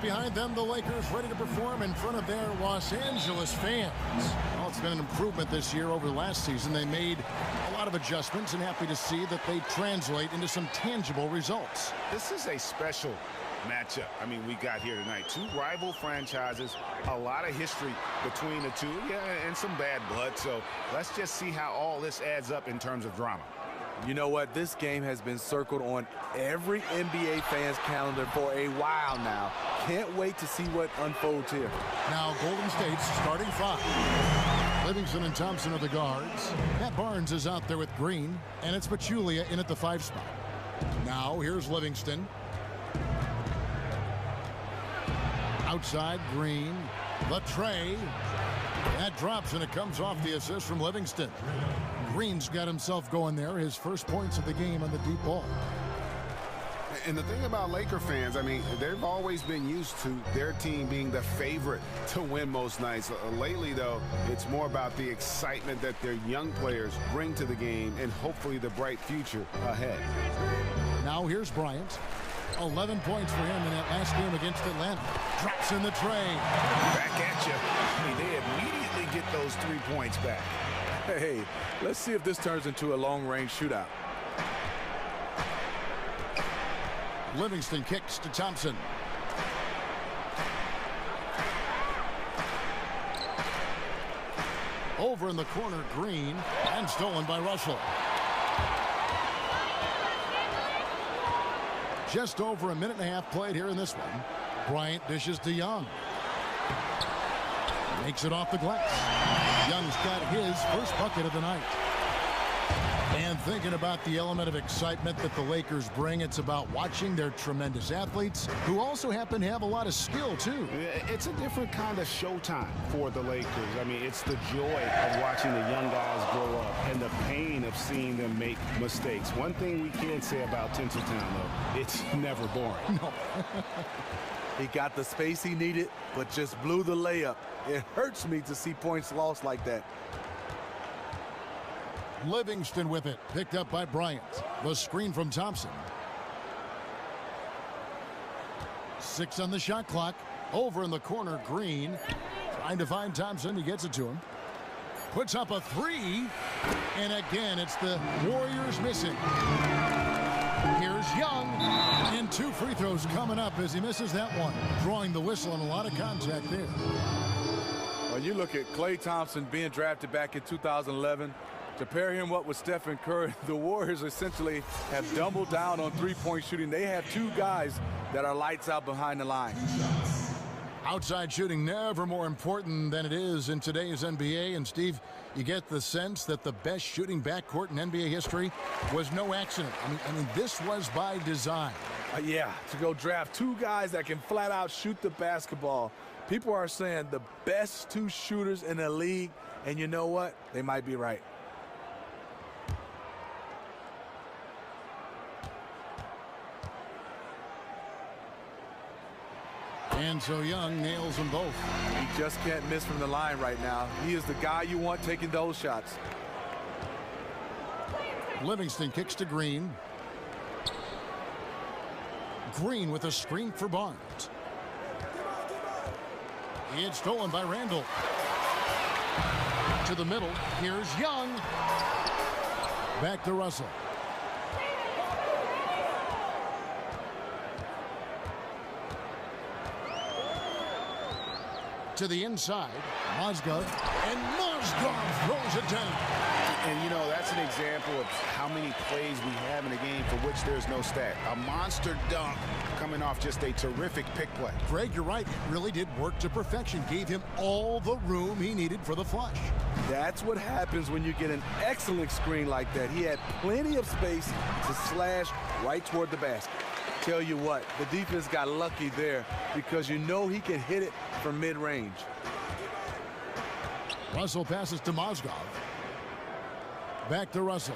behind them, the Lakers ready to perform in front of their Los Angeles fans. Well, it's been an improvement this year over the last season. They made a lot of adjustments, and happy to see that they translate into some tangible results. This is a special matchup. I mean, we got here tonight. Two rival franchises, a lot of history between the two, and some bad blood. So let's just see how all this adds up in terms of drama. You know what? This game has been circled on every NBA fan's calendar for a while now. Can't wait to see what unfolds here. Now Golden State's starting five. Livingston and Thompson are the guards. Matt Barnes is out there with Green, and it's Pachulia in at the 5 spot. Now here's Livingston. Outside, Green. The tray. That drops, and it comes off the assist from Livingston. Green's got himself going there. His first points of the game on the deep ball. And the thing about Laker fans, I mean, they've always been used to their team being the favorite to win most nights. Lately, though, it's more about the excitement that their young players bring to the game and hopefully the bright future ahead. Now here's Bryant. 11 points for him in that last game against Atlanta. Drops in the tray. Back at you. I mean, they immediately get those 3 points back. Hey, let's see if this turns into a long-range shootout. Livingston kicks to Thompson. Over in the corner, Green, and stolen by Russell. Just over a minute and a half played here in this one. Bryant dishes to Young. Makes it off the glass. Young's got his first bucket of the night. And thinking about the element of excitement that the Lakers bring, it's about watching their tremendous athletes who also happen to have a lot of skill, too. It's a different kind of showtime for the Lakers. I mean, it's the joy of watching the young guys grow up and the pain of seeing them make mistakes. One thing we can say about Tinseltown, though, it's never boring. No. He got the space he needed, but just blew the layup. It hurts me to see points lost like that. Livingston with it, picked up by Bryant. The screen from Thompson. 6 on the shot clock. Over in the corner, Green. Trying to find Thompson. He gets it to him. Puts up a 3. And again, it's the Warriors missing. Here's Young. And 2 free throws coming up as he misses that one. Drawing the whistle and a lot of contact there. When you look at Klay Thompson being drafted back in 2011, to pair him up with Stephen Curry, the Warriors essentially have doubled down on three-point shooting. They have 2 guys that are lights out behind the line. Outside shooting never more important than it is in today's NBA. And, Steve, you get the sense that the best shooting backcourt in NBA history was no accident. I mean this was by design. Yeah, to go draft 2 guys that can flat out shoot the basketball. People are saying the best 2 shooters in the league, and you know what? They might be right. And so Young nails them both. He just can't miss from the line right now. He is the guy you want taking those shots. Livingston kicks to Green. Green with a screen for Barnes. It's stolen by Randall. To the middle. Here's Young. Back to Russell. To the inside, Mozgov, and Mozgov throws it down. And, you know, that's an example of how many plays we have in a game for which there's no stat. A monster dunk coming off just a terrific pick play. Greg, you're right. It really did work to perfection. Gave him all the room he needed for the flush. That's what happens when you get an excellent screen like that. He had plenty of space to slash right toward the basket. Tell you what, the defense got lucky there because you know he can hit it from mid-range. Russell passes to Mozgov. Back to Russell.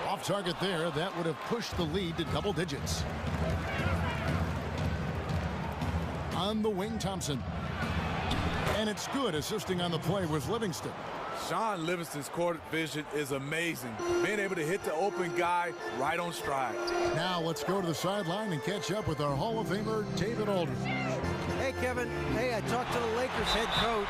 Off target there. That would have pushed the lead to double digits. On the wing, Thompson. And it's good. Assisting on the play was Livingston. Sean Livingston's court vision is amazing. Being able to hit the open guy right on stride. Now let's go to the sideline and catch up with our Hall of Famer, David Aldridge. Kevin. Hey, I talked to the Lakers head coach.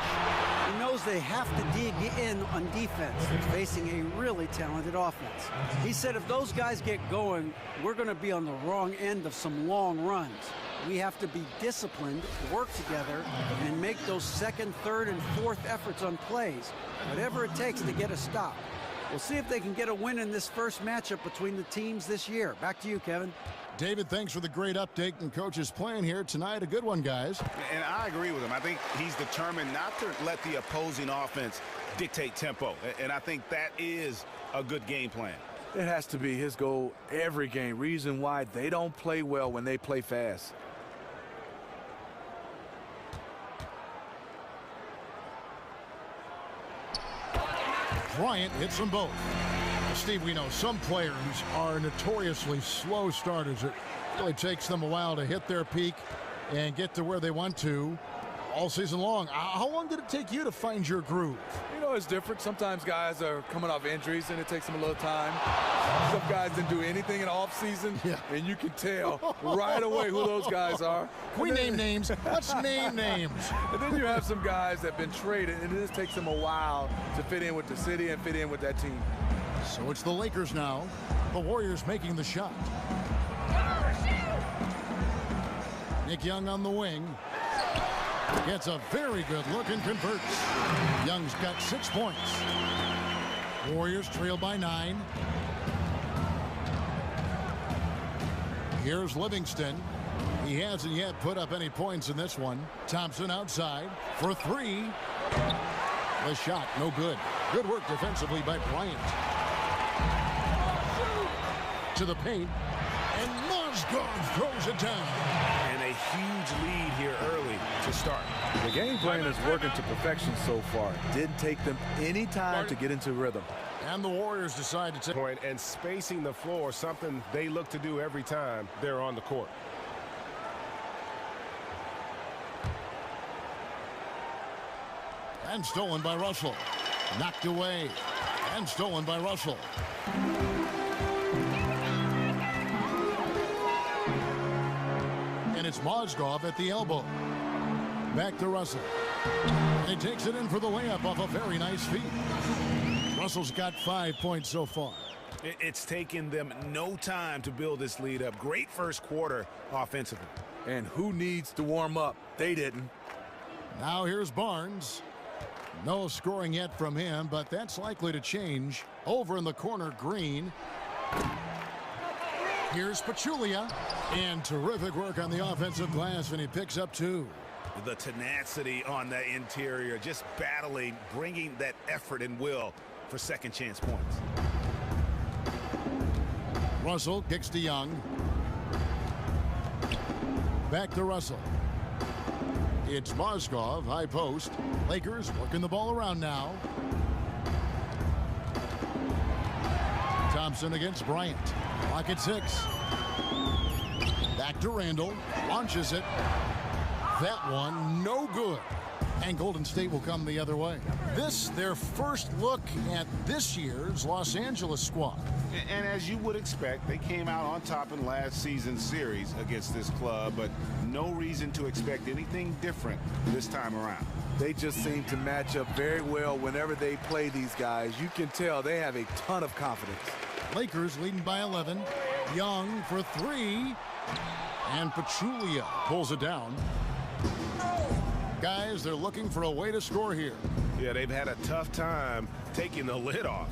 He knows they have to dig in on defense. They're facing a really talented offense. He said if those guys get going, we're going to be on the wrong end of some long runs. We have to be disciplined, work together, and make those second, third, and fourth efforts on plays. Whatever it takes to get a stop. We'll see if they can get a win in this first matchup between the teams this year. Back to you, Kevin. David, thanks for the great update and coach's plan here tonight. A good one, guys. And I agree with him. I think he's determined not to let the opposing offense dictate tempo. And I think that is a good game plan. It has to be his goal every game. Reason why they don't play well when they play fast. Bryant hits them both. Steve, we know some players are notoriously slow starters. It really takes them a while to hit their peak and get to where they want to all season long. How long did it take you to find your groove? You know, it's different. Sometimes guys are coming off injuries and it takes them a little time. Some guys didn't do anything in the offseason, and you can tell right away who those guys are. We name names. Let's name names. And then you have some guys that have been traded, and it just takes them a while to fit in with the city and fit in with that team. So it's the Lakers now. The Warriors making the shot. Nick Young on the wing. Gets a very good look and converts. Young's got 6 points. Warriors trail by 9. Here's Livingston. He hasn't yet put up any points in this one. Thompson outside for 3. The shot, no good. Good work defensively by Bryant. To the paint, and Mozgov throws it down. And a huge lead here early to start. The game plan is working to perfection so far. Didn't take them any time to get into rhythm. And the Warriors decide to take point and spacing the floor, something they look to do every time they're on the court. And stolen by Russell. Knocked away. And stolen by Russell. And it's Mozgov at the elbow. Back to Russell. And he takes it in for the layup off a very nice feed. Russell's got 5 points so far. It's taken them no time to build this lead up. Great first quarter offensively. And who needs to warm up? They didn't. Now here's Barnes. No scoring yet from him, but that's likely to change. Over in the corner, Green. Here's Pachulia. And terrific work on the offensive glass, and he picks up 2. The tenacity on the interior, just battling, bringing that effort and will for second chance points. Russell kicks to Young. Back to Russell. It's Mozgov, high post. Lakers working the ball around now. Thompson against Bryant. Clock at 6. Back to Randall. Launches it. That one, no good. And Golden State will come the other way. This, their first look at this year's Los Angeles squad. And as you would expect, they came out on top in last season's series against this club, but no reason to expect anything different this time around. They just seem to match up very well whenever they play these guys. You can tell they have a ton of confidence. Lakers leading by 11. Young for 3. And Pachulia pulls it down. Guys, they're looking for a way to score here. Yeah, they've had a tough time taking the lid off.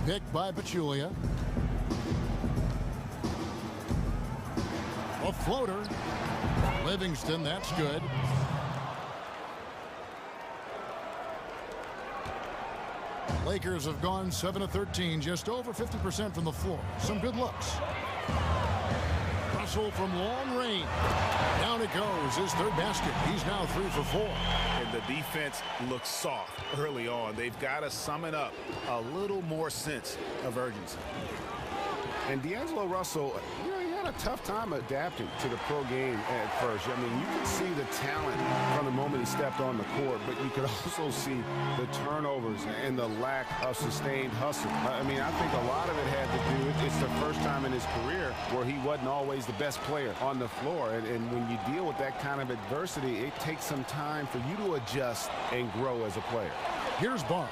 Picked by Pachulia. A floater. Livingston, that's good. Lakers have gone 7 of 13, just over 50% from the floor. Some good looks. Russell from long range. Down it goes, his third basket. He's now 3 for 4. And the defense looks soft early on. They've got to sum it up. A little more sense of urgency. And D'Angelo Russell, you know, he had a tough time adapting to the pro game at first. I mean, you could see the talent from the moment he stepped on the court, but you could also see the turnovers and the lack of sustained hustle. I mean, I think a lot of it had to do, it's the first time in his career where he wasn't always the best player on the floor. And when you deal with that kind of adversity, it takes some time for you to adjust and grow as a player. Here's Barnes,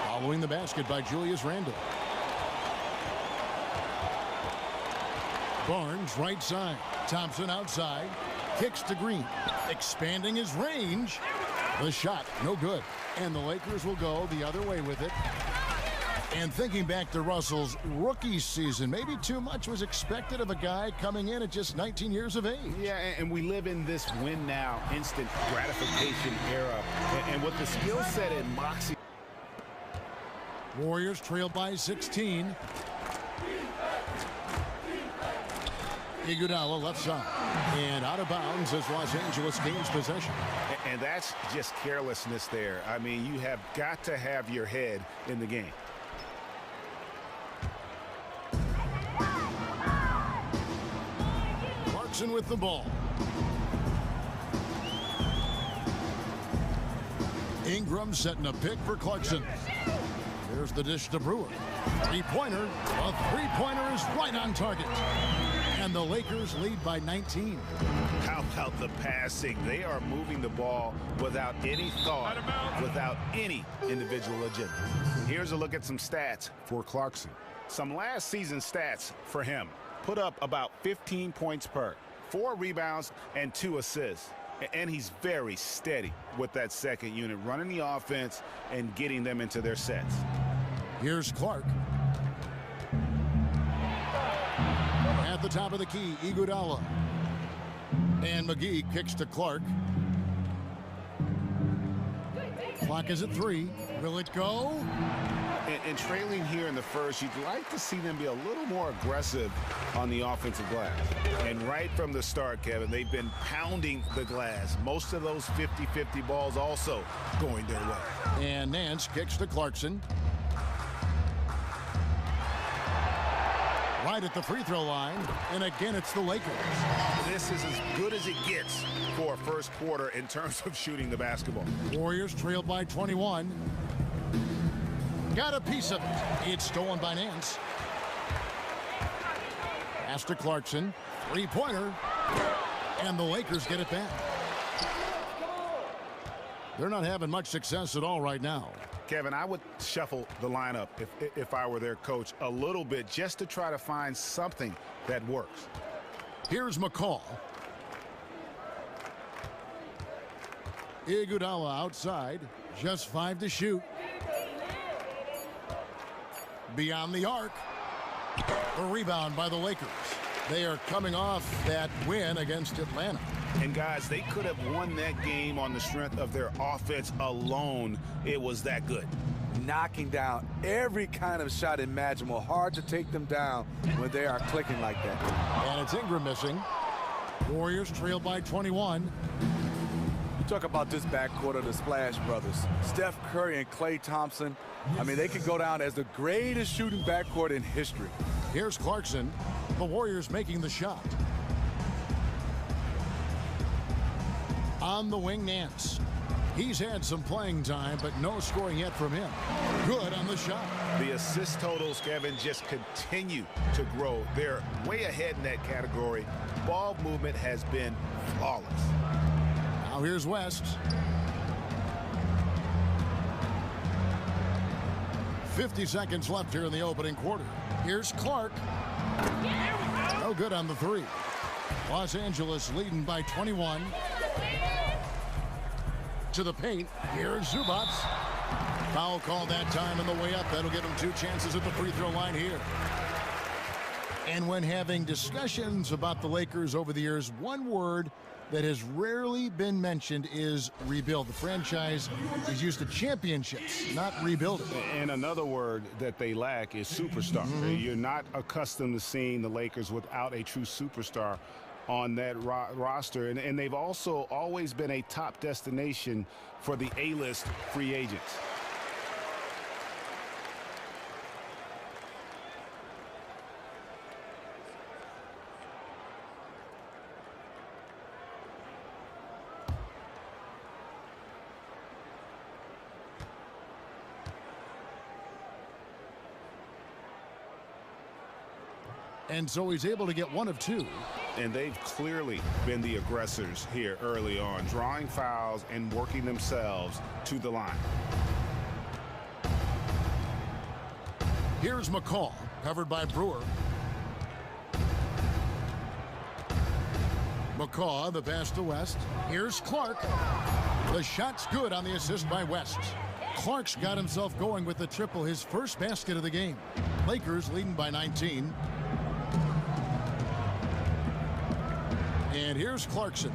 following the basket by Julius Randle. Barnes right side, Thompson outside, kicks to Green, expanding his range. The shot, no good. And the Lakers will go the other way with it. And thinking back to Russell's rookie season, maybe too much was expected of a guy coming in at just 19 years of age. Yeah, and we live in this win now, instant gratification era. And with the skill set and moxie. Warriors trail by 16. Iguodala left side. And out of bounds as Los Angeles gains possession. And that's just carelessness there. I mean, you have got to have your head in the game. Clarkson with the ball. Ingram setting a pick for Clarkson. There's the dish to Brewer. Three-pointer. A three-pointer is right on target. And the Lakers lead by 19. How about the passing? They are moving the ball without any thought, without any individual agenda. Here's a look at some stats for Clarkson. Some last season stats for him. Put up about 15 points per, 4 rebounds, and 2 assists. And he's very steady with that second unit, running the offense and getting them into their sets. Here's Clark. At the top of the key, Iguodala. And McGee kicks to Clark. Clock is at 3. Will it go? And trailing here in the first, you'd like to see them be a little more aggressive on the offensive glass. And right from the start, Kevin, they've been pounding the glass. Most of those 50-50 balls also going their way. And Nance kicks to Clarkson. Right at the free throw line. And again, it's the Lakers. This is as good as it gets for a first quarter in terms of shooting the basketball. Warriors trail by 21. Got a piece of it. It's stolen by Nance. Pass to Clarkson. Three-pointer. And the Lakers get it back. They're not having much success at all right now. Kevin, I would shuffle the lineup if I were their coach a little bit just to try to find something that works. Here's McCall. Iguodala outside. Just 5 to shoot. Beyond the arc. A rebound by the Lakers. They are coming off that win against Atlanta. And guys, they could have won that game on the strength of their offense alone. It was that good. Knocking down every kind of shot imaginable. Hard to take them down when they are clicking like that. And it's Ingram missing. Warriors trail by 21. You talk about this backcourt of the Splash Brothers. Steph Curry and Klay Thompson. I mean, they could go down as the greatest shooting backcourt in history. Here's Clarkson. The Warriors making the shot. On the wing, Nance. He's had some playing time, but no scoring yet from him. Good on the shot. The assist totals, Kevin, just continue to grow. They're way ahead in that category. Ball movement has been flawless. Now here's West. 50 seconds left here in the opening quarter. Here's Clark. No good on the 3. Los Angeles leading by 21. To the paint. Here's Zubac. Foul call that time on the way up. That'll give him 2 chances at the free throw line here. And when having discussions about the Lakers over the years, one word that has rarely been mentioned is rebuild. The franchise is used to championships, not rebuilding. And another word that they lack is superstar. You're not accustomed to seeing the Lakers without a true superstar on that roster. And they've also always been a top destination for the A-list free agents. And so he's able to get one of two. And they've clearly been the aggressors here early on, drawing fouls and working themselves to the line. Here's McCall, covered by Brewer. McCall, the pass to West. Here's Clark. The shot's good on the assist by West. Clark's got himself going with the triple, his first basket of the game. Lakers leading by 19. And here's Clarkson.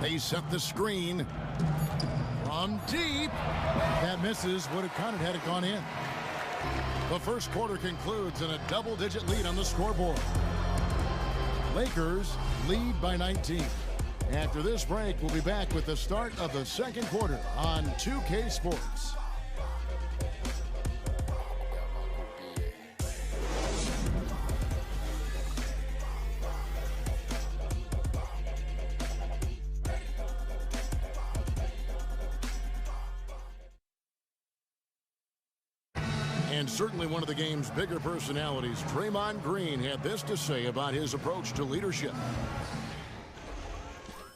They set the screen from deep. That misses. Would have counted had it gone in. The first quarter concludes in a double-digit lead on the scoreboard. Lakers lead by 19. After this break, we'll be back with the start of the second quarter on 2K Sports. And certainly one of the game's bigger personalities, Draymond Green, had this to say about his approach to leadership.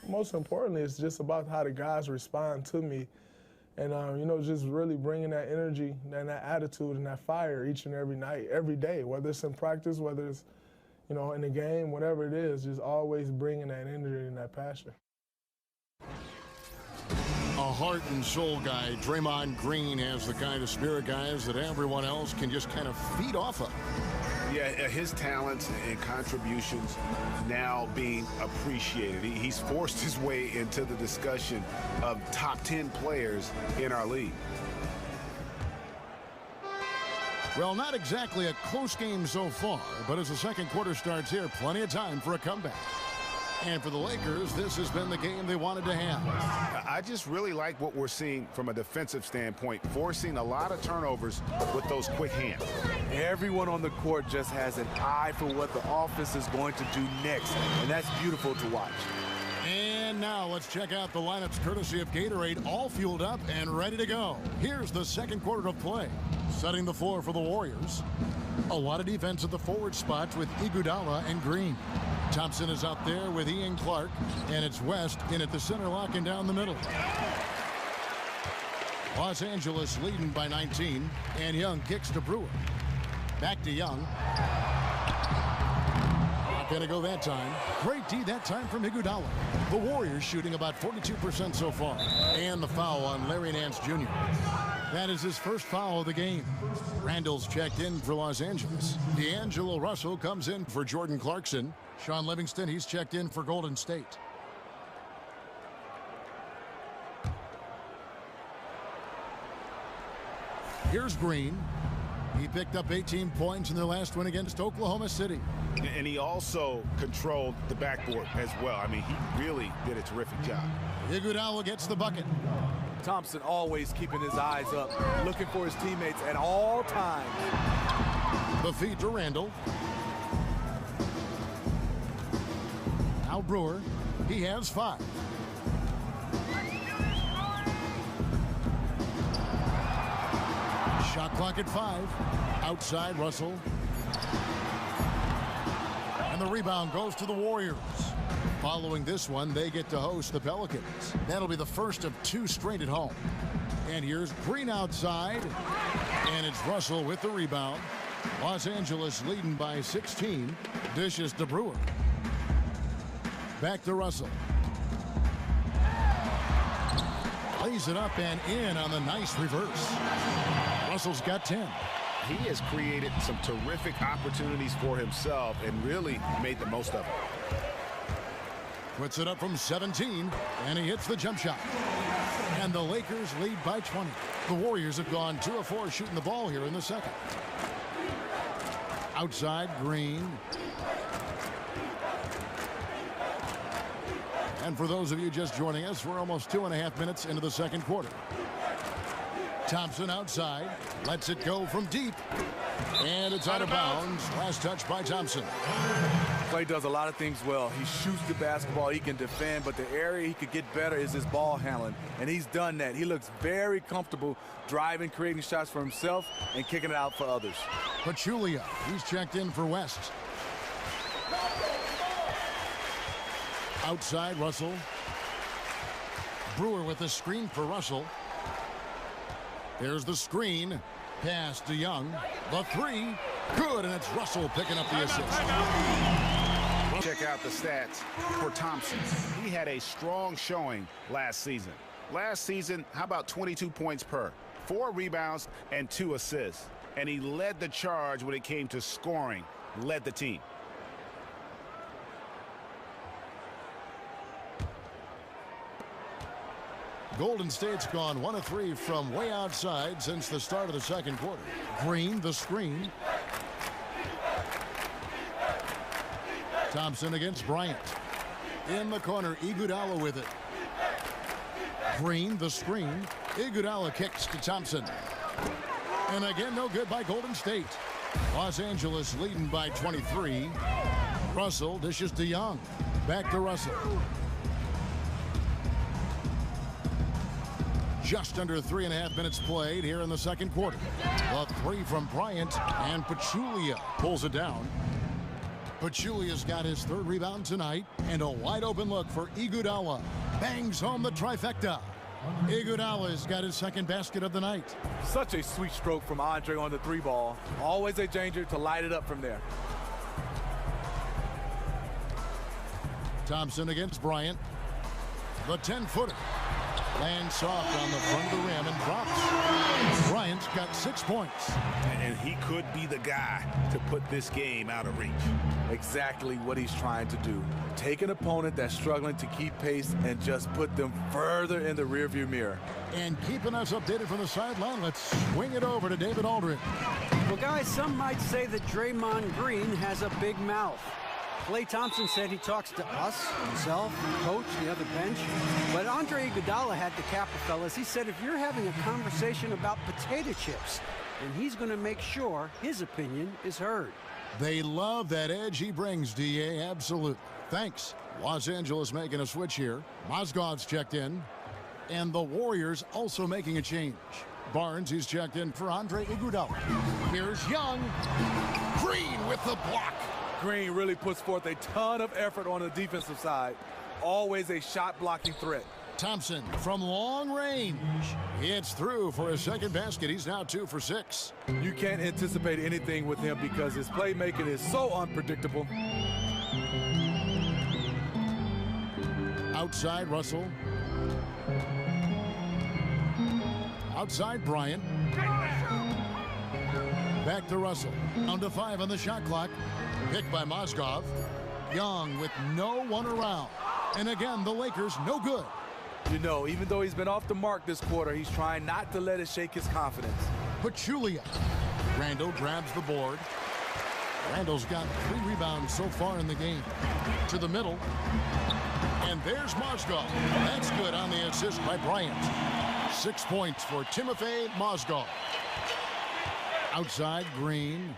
Most importantly, it's just about how the guys respond to me. And, you know, just really bringing that energy and that attitude and that fire each and every night, every day, whether it's in practice, whether it's, you know, in the game, whatever it is, just always bringing that energy and that passion. A heart and soul guy, Draymond Green has the kind of spirit, guys, that everyone else can just kind of feed off of. Yeah, his talents and contributions now being appreciated. He's forced his way into the discussion of top 10 players in our league. Well, not exactly a close game so far, but as the second quarter starts here, plenty of time for a comeback. And for the Lakers, this has been the game they wanted to have. I just really like what we're seeing from a defensive standpoint, forcing a lot of turnovers with those quick hands. Everyone on the court just has an eye for what the offense is going to do next, and that's beautiful to watch. And now let's check out the lineups courtesy of Gatorade, all fueled up and ready to go. Here's the second quarter of play. Setting the floor for the Warriors. A lot of defense at the forward spots with Iguodala and Green. Thompson is out there with Ian Clark, and it's West in at the center, locking down the middle. Los Angeles leading by 19, and Young kicks to Brewer. Back to Young. Not going to go that time. Great D that time from Iguodala. The Warriors shooting about 42% so far. And the foul on Larry Nance Jr. That is his first foul of the game. Randall's checked in for Los Angeles. D'Angelo Russell comes in for Jordan Clarkson. Sean Livingston, he's checked in for Golden State. Here's Green. He picked up 18 points in their last win against Oklahoma City. And he also controlled the backboard as well. I mean, he really did a terrific job. Iguodala gets the bucket. Thompson always keeping his eyes up, looking for his teammates at all times. The feed to Randall. Now Brewer. He has 5. Shot clock at 5. Outside Russell. And the rebound goes to the Warriors. Following this one, they get to host the Pelicans. That'll be the first of 2 straight at home. And here's Green outside. And it's Russell with the rebound. Los Angeles leading by 16. Dishes to Brewer. Back to Russell. Lays it up and in on the nice reverse. Russell's got 10. He has created some terrific opportunities for himself and really made the most of it. Puts it up from 17, and he hits the jump shot. And the Lakers lead by 20. The Warriors have gone 2 of 4 shooting the ball here in the second. Outside, Green. And for those of you just joining us, we're almost 2.5 minutes into the second quarter. Thompson outside, lets it go from deep. And it's out of bounds. Last touch by Thompson. Klay does a lot of things well. He shoots the basketball, he can defend, but the area he could get better is his ball handling, and he's done that. He looks very comfortable driving, creating shots for himself, and kicking it out for others. Pachulia, he's checked in for West. Outside, Russell. Brewer with the screen for Russell. There's the screen. Pass to Young. The three. Good, and it's Russell picking up the assist. Check out the stats for Thompson. He had a strong showing last season. Last season, how about 22 points per? 4 rebounds and 2 assists. And he led the charge when it came to scoring. Led the team. Golden State's gone 1 of 3 from way outside since the start of the second quarter. Green, the screen. Thompson against Bryant. In the corner, Iguodala with it. Green, the screen. Iguodala kicks to Thompson. And again, no good by Golden State. Los Angeles leading by 23. Russell dishes to Young. Back to Russell. Just under 3.5 minutes played here in the second quarter. A 3 from Bryant, and Pachulia pulls it down. Pachulia's got his 3rd rebound tonight, and a wide open look for Iguodala. Bangs home the trifecta. Iguodala's got his 2nd basket of the night. Such a sweet stroke from Andre on the 3 ball. Always a danger to light it up from there. Thompson against Bryant. The 10-footer. Lands soft on the front of the rim and drops. Bryant's got 6 points. And he could be the guy to put this game out of reach. Exactly what he's trying to do. Take an opponent that's struggling to keep pace and just put them further in the rearview mirror. And keeping us updated from the sideline, let's swing it over to David Aldridge. Well, guys, some might say that Draymond Green has a big mouth. Klay Thompson said he talks to us, himself, the coach, the other bench. But Andre Iguodala had to cap the fellas. He said if you're having a conversation about potato chips, then he's going to make sure his opinion is heard. They love that edge he brings, DA. Absolutely. Thanks. Los Angeles making a switch here. Mozgov's checked in. And the Warriors also making a change. Barnes, he's checked in for Andre Iguodala. Here's Young. Green with the block. Green really puts forth a ton of effort on the defensive side. Always a shot-blocking threat. Thompson from long range. It's through for his 2nd basket. He's now 2 for 6. You can't anticipate anything with him because his playmaking is so unpredictable. Outside, Russell. Outside, Bryant. Back to Russell. Down to 5 on the shot clock. Picked by Mozgov. Young with no one around. And again, the Lakers no good. You know, even though he's been off the mark this quarter, he's trying not to let it shake his confidence. Pachulia. Randall grabs the board. Randall's got 3 rebounds so far in the game. To the middle. And there's Mozgov. That's good on the assist by Bryant. 6 points for Timofey Mozgov. Outside, Green.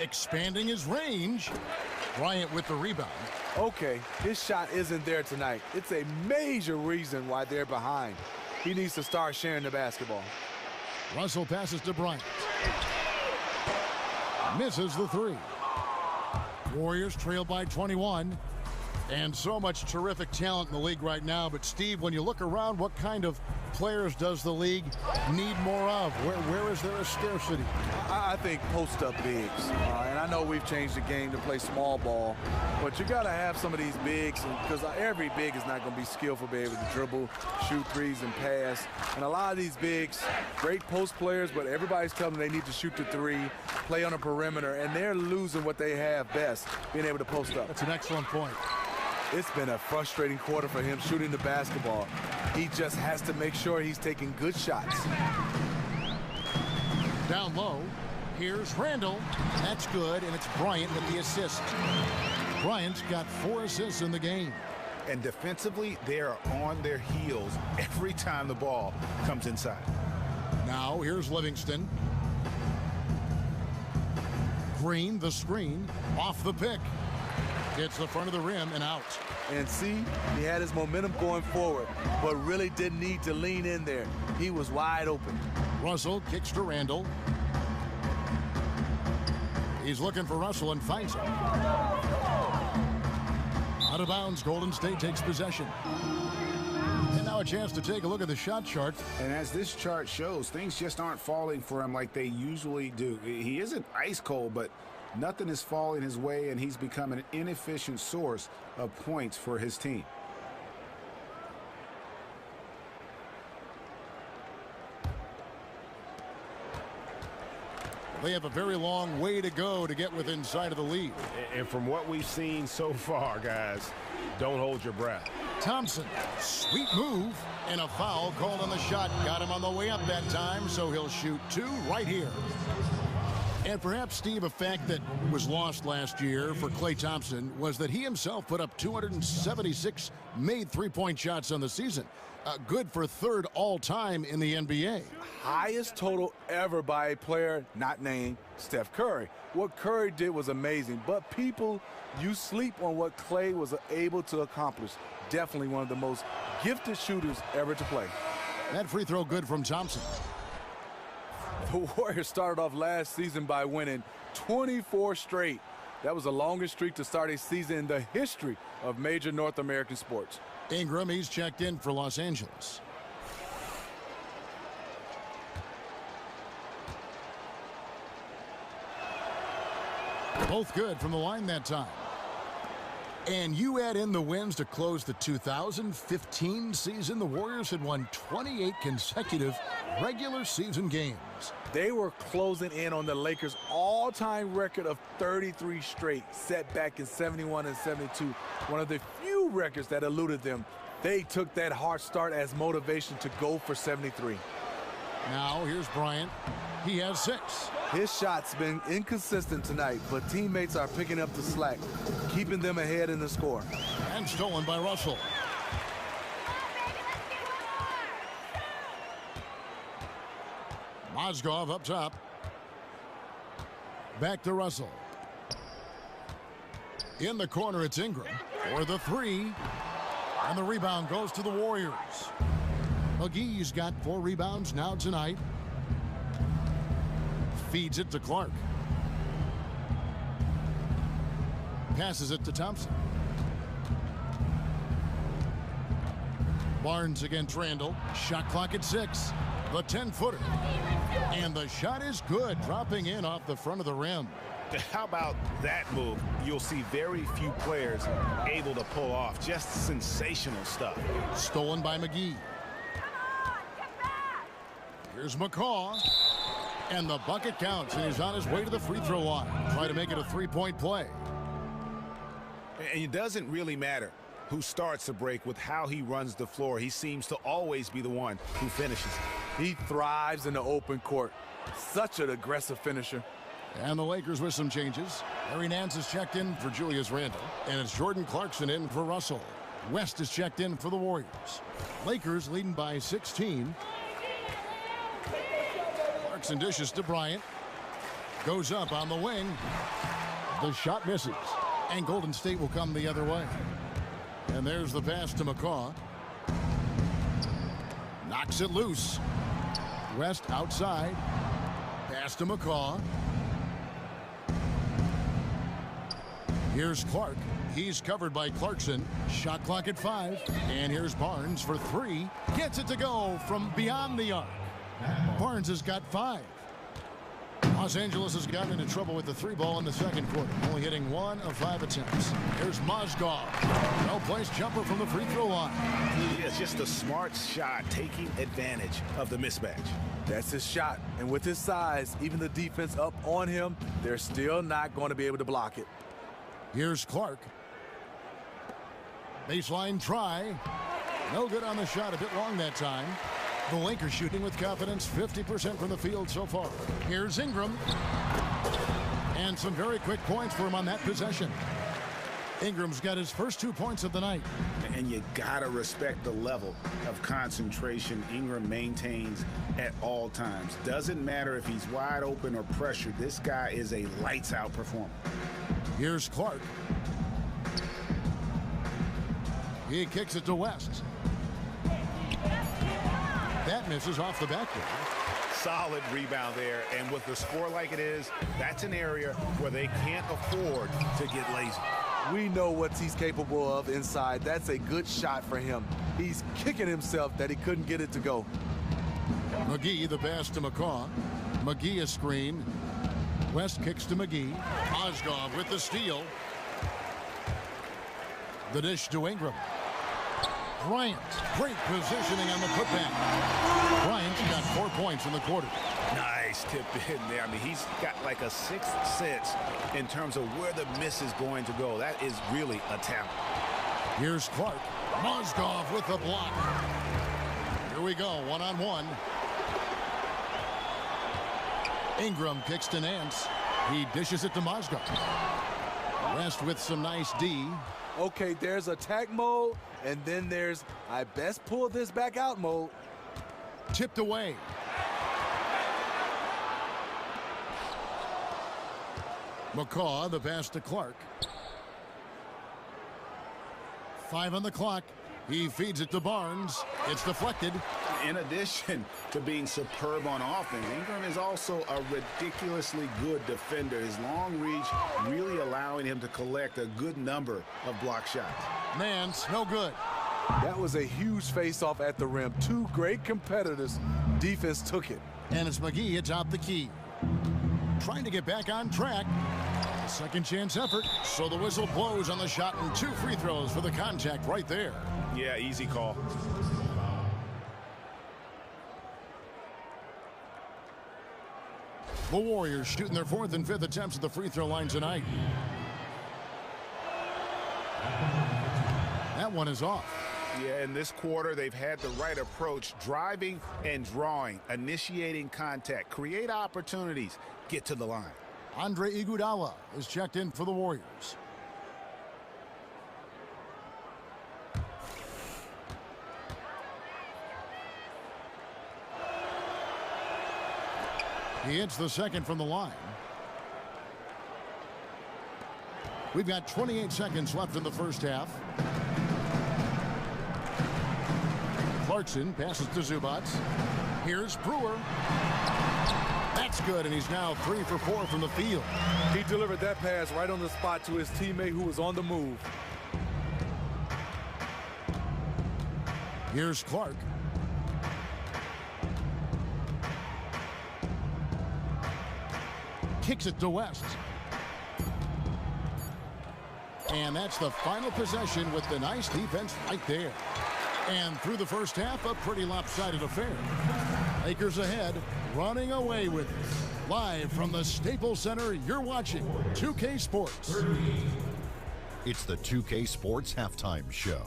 Expanding his range. Bryant with the rebound. Okay, his shot isn't there tonight. It's a major reason why they're behind. He needs to start sharing the basketball. Russell passes to Bryant. Misses the 3. Warriors trail by 21. And so much terrific talent in the league right now. But, Steve, when you look around, what kind of players does the league need more of? Where is there a scarcity? I think post-up bigs. And I know we've changed the game to play small ball. But you got to have some of these bigs because every big is not going to be skillful, be able to dribble, shoot threes, and pass. And a lot of these bigs, great post players, but everybody's telling them they need to shoot the 3, play on the perimeter, and they're losing what they have best, being able to post up. That's an excellent point. It's been a frustrating quarter for him shooting the basketball. He just has to make sure he's taking good shots. Down low, here's Randall. That's good, and it's Bryant with the assist. Bryant's got 4 assists in the game. And defensively, they are on their heels every time the ball comes inside. Now, here's Livingston. Green, the screen, off the pick. Hits the front of the rim and out. And see, he had his momentum going forward, but really didn't need to lean in there. He was wide open. Russell kicks to Randall. He's looking for Russell and finds him. Out of bounds, Golden State takes possession. And now a chance to take a look at the shot chart. And as this chart shows, things just aren't falling for him like they usually do. He isn't ice cold, but nothing is falling his way, and he's become an inefficient source of points for his team. They have a very long way to go to get within sight of the lead. And from what we've seen so far, guys, don't hold your breath. Thompson, sweet move, and a foul called on the shot. Got him on the way up that time, so he'll shoot 2 right here. And perhaps, Steve, a fact that was lost last year for Klay Thompson was that he himself put up 276 made three-point shots on the season. Good for 3rd all-time in the NBA. Highest total ever by a player not named Steph Curry. What Curry did was amazing, but people, you sleep on what Klay was able to accomplish. Definitely one of the most gifted shooters ever to play. That free throw good from Thompson. The Warriors started off last season by winning 24 straight. That was the longest streak to start a season in the history of major North American sports. Ingram, he's checked in for Los Angeles. Both good from the line that time. And you add in the wins to close the 2015 season, the Warriors had won 28 consecutive regular season games. They were closing in on the Lakers' all-time record of 33 straight, set back in 71 and 72. One of the few records that eluded them. They took that hard start as motivation to go for 73. Now here's Bryant. He has 6. His shot's been inconsistent tonight, but teammates are picking up the slack, keeping them ahead in the score. And stolen by Russell. Mozgov up top. Back to Russell. In the corner, it's Ingram for the 3. And the rebound goes to the Warriors. McGee's got 4 rebounds now tonight. Feeds it to Clark. Passes it to Thompson. Barnes against Randall. Shot clock at 6. The 10-footer. And the shot is good, dropping in off the front of the rim. How about that move? You'll see very few players able to pull off. Just sensational stuff. Stolen by McGee. Here's McCaw. And the bucket counts, and he's on his way to the free throw line. Try to make it a 3-point play. And it doesn't really matter who starts the break with how he runs the floor. He seems to always be the one who finishes. He thrives in the open court. Such an aggressive finisher. And the Lakers with some changes. Larry Nance is checked in for Julius Randle. And it's Jordan Clarkson in for Russell. West is checked in for the Warriors. Lakers leading by 16. Clarkson dishes to Bryant. Goes up on the wing. The shot misses. And Golden State will come the other way. And there's the pass to McCaw. Knocks it loose. West outside. Pass to McCaw. Here's Clark. He's covered by Clarkson. Shot clock at 5. And here's Barnes for 3. Gets it to go from beyond the arc. Barnes has got 5. Los Angeles has gotten into trouble with the 3 ball in the second quarter, only hitting 1 of 5 attempts. Here's Mozgov. Well-placed jumper from the free throw line. It's just a smart shot, taking advantage of the mismatch. That's his shot. And with his size, even the defense up on him, they're still not going to be able to block it. Here's Clark. Baseline try. No good on the shot, a bit long that time. The Lakers shooting with confidence, 50% from the field so far. Here's Ingram. And some very quick points for him on that possession. Ingram's got his first 2 points of the night. And you gotta respect the level of concentration Ingram maintains at all times. Doesn't matter if he's wide open or pressured. This guy is a lights out performer. Here's Clark. He kicks it to West. That misses off the backboard. Solid rebound there, and with the score like it is, that's an area where they can't afford to get lazy. We know what he's capable of inside. That's a good shot for him. He's kicking himself that he couldn't get it to go. McGee, the pass to McCaw. McGee a screen. West kicks to McGee. Mozgov with the steal. The dish to Ingram. Bryant, great positioning on the putback. Bryant's got 4 points in the quarter. Nice tip in there. I mean, he's got like a sixth sense in terms of where the miss is going to go. That is really a talent. Here's Clark. Mozgov with the block. Here we go, one-on-one. Ingram kicks to Nance. He dishes it to Mozgov. West with some nice D. Okay, there's attack mode, and then there's I best pull this back out mode. Tipped away. McCaw, the pass to Clark. 5 on the clock. He feeds it to Barnes. It's deflected. In addition to being superb on offense, Ingram is also a ridiculously good defender. His long reach really allowing him to collect a good number of block shots. Nance, no good. That was a huge face-off at the rim. Two great competitors. Defense took it. And it's McGee atop the key. Trying to get back on track. Second chance effort. So the whistle blows on the shot and 2 free throws for the contact right there. Yeah, easy call. The Warriors shooting their 4th and 5th attempts at the free throw line tonight. That one is off. Yeah, in this quarter, they've had the right approach, driving and drawing, initiating contact, create opportunities, get to the line. Andre Iguodala is checked in for the Warriors. He hits the second from the line. We've got 28 seconds left in the first half. Clarkson passes to Zubac. Here's Brewer. That's good, and he's now 3 for 4 from the field. He delivered that pass right on the spot to his teammate who was on the move. Here's Clark. Kicks it to West. And that's the final possession with the nice defense right there. And through the first half, a pretty lopsided affair. Lakers ahead, running away with it. Live from the Staples Center, you're watching 2K Sports. It's the 2K Sports Halftime Show.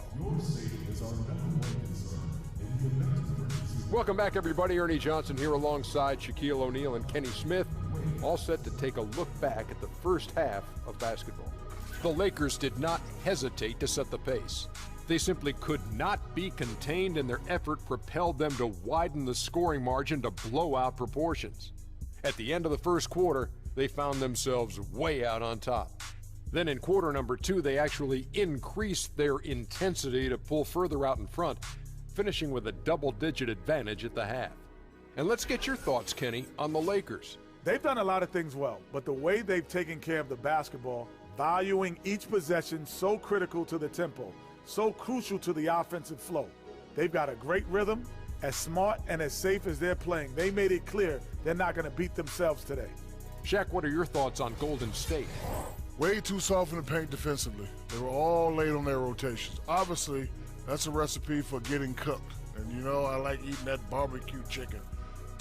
Welcome back, everybody. Ernie Johnson here alongside Shaquille O'Neal and Kenny Smith, all set to take a look back at the first half of basketball. The Lakers did not hesitate to set the pace. They simply could not be contained, and their effort propelled them to widen the scoring margin to blowout proportions. At the end of the first quarter, they found themselves way out on top. Then in quarter number 2, they actually increased their intensity to pull further out in front, finishing with a double-digit advantage at the half. And let's get your thoughts, Kenny, on the Lakers. They've done a lot of things well, but the way they've taken care of the basketball, valuing each possession so critical to the tempo, so crucial to the offensive flow. They've got a great rhythm, as smart and as safe as they're playing. They made it clear they're not going to beat themselves today. Shaq, what are your thoughts on Golden State? Way too soft in the paint defensively. They were all late on their rotations. Obviously, that's a recipe for getting cooked. And you know, I like eating that barbecue chicken.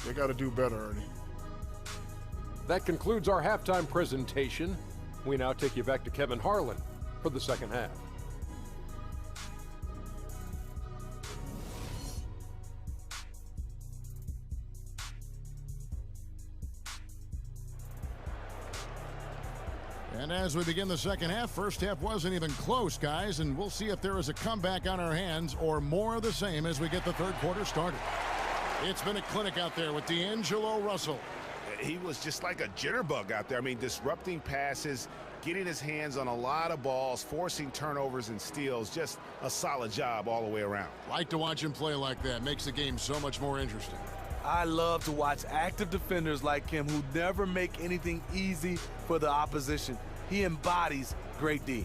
They got to do better, Ernie. That concludes our halftime presentation. We now take you back to Kevin Harlan for the second half. And as we begin the second half, first half wasn't even close, guys, and we'll see if there is a comeback on our hands or more of the same as we get the third quarter started. It's been a clinic out there with D'Angelo Russell. He was just like a jitterbug out there. I mean, disrupting passes, getting his hands on a lot of balls, forcing turnovers and steals. Just a solid job all the way around. Like to watch him play like that. Makes the game so much more interesting. I love to watch active defenders like him who never make anything easy for the opposition. He embodies great D.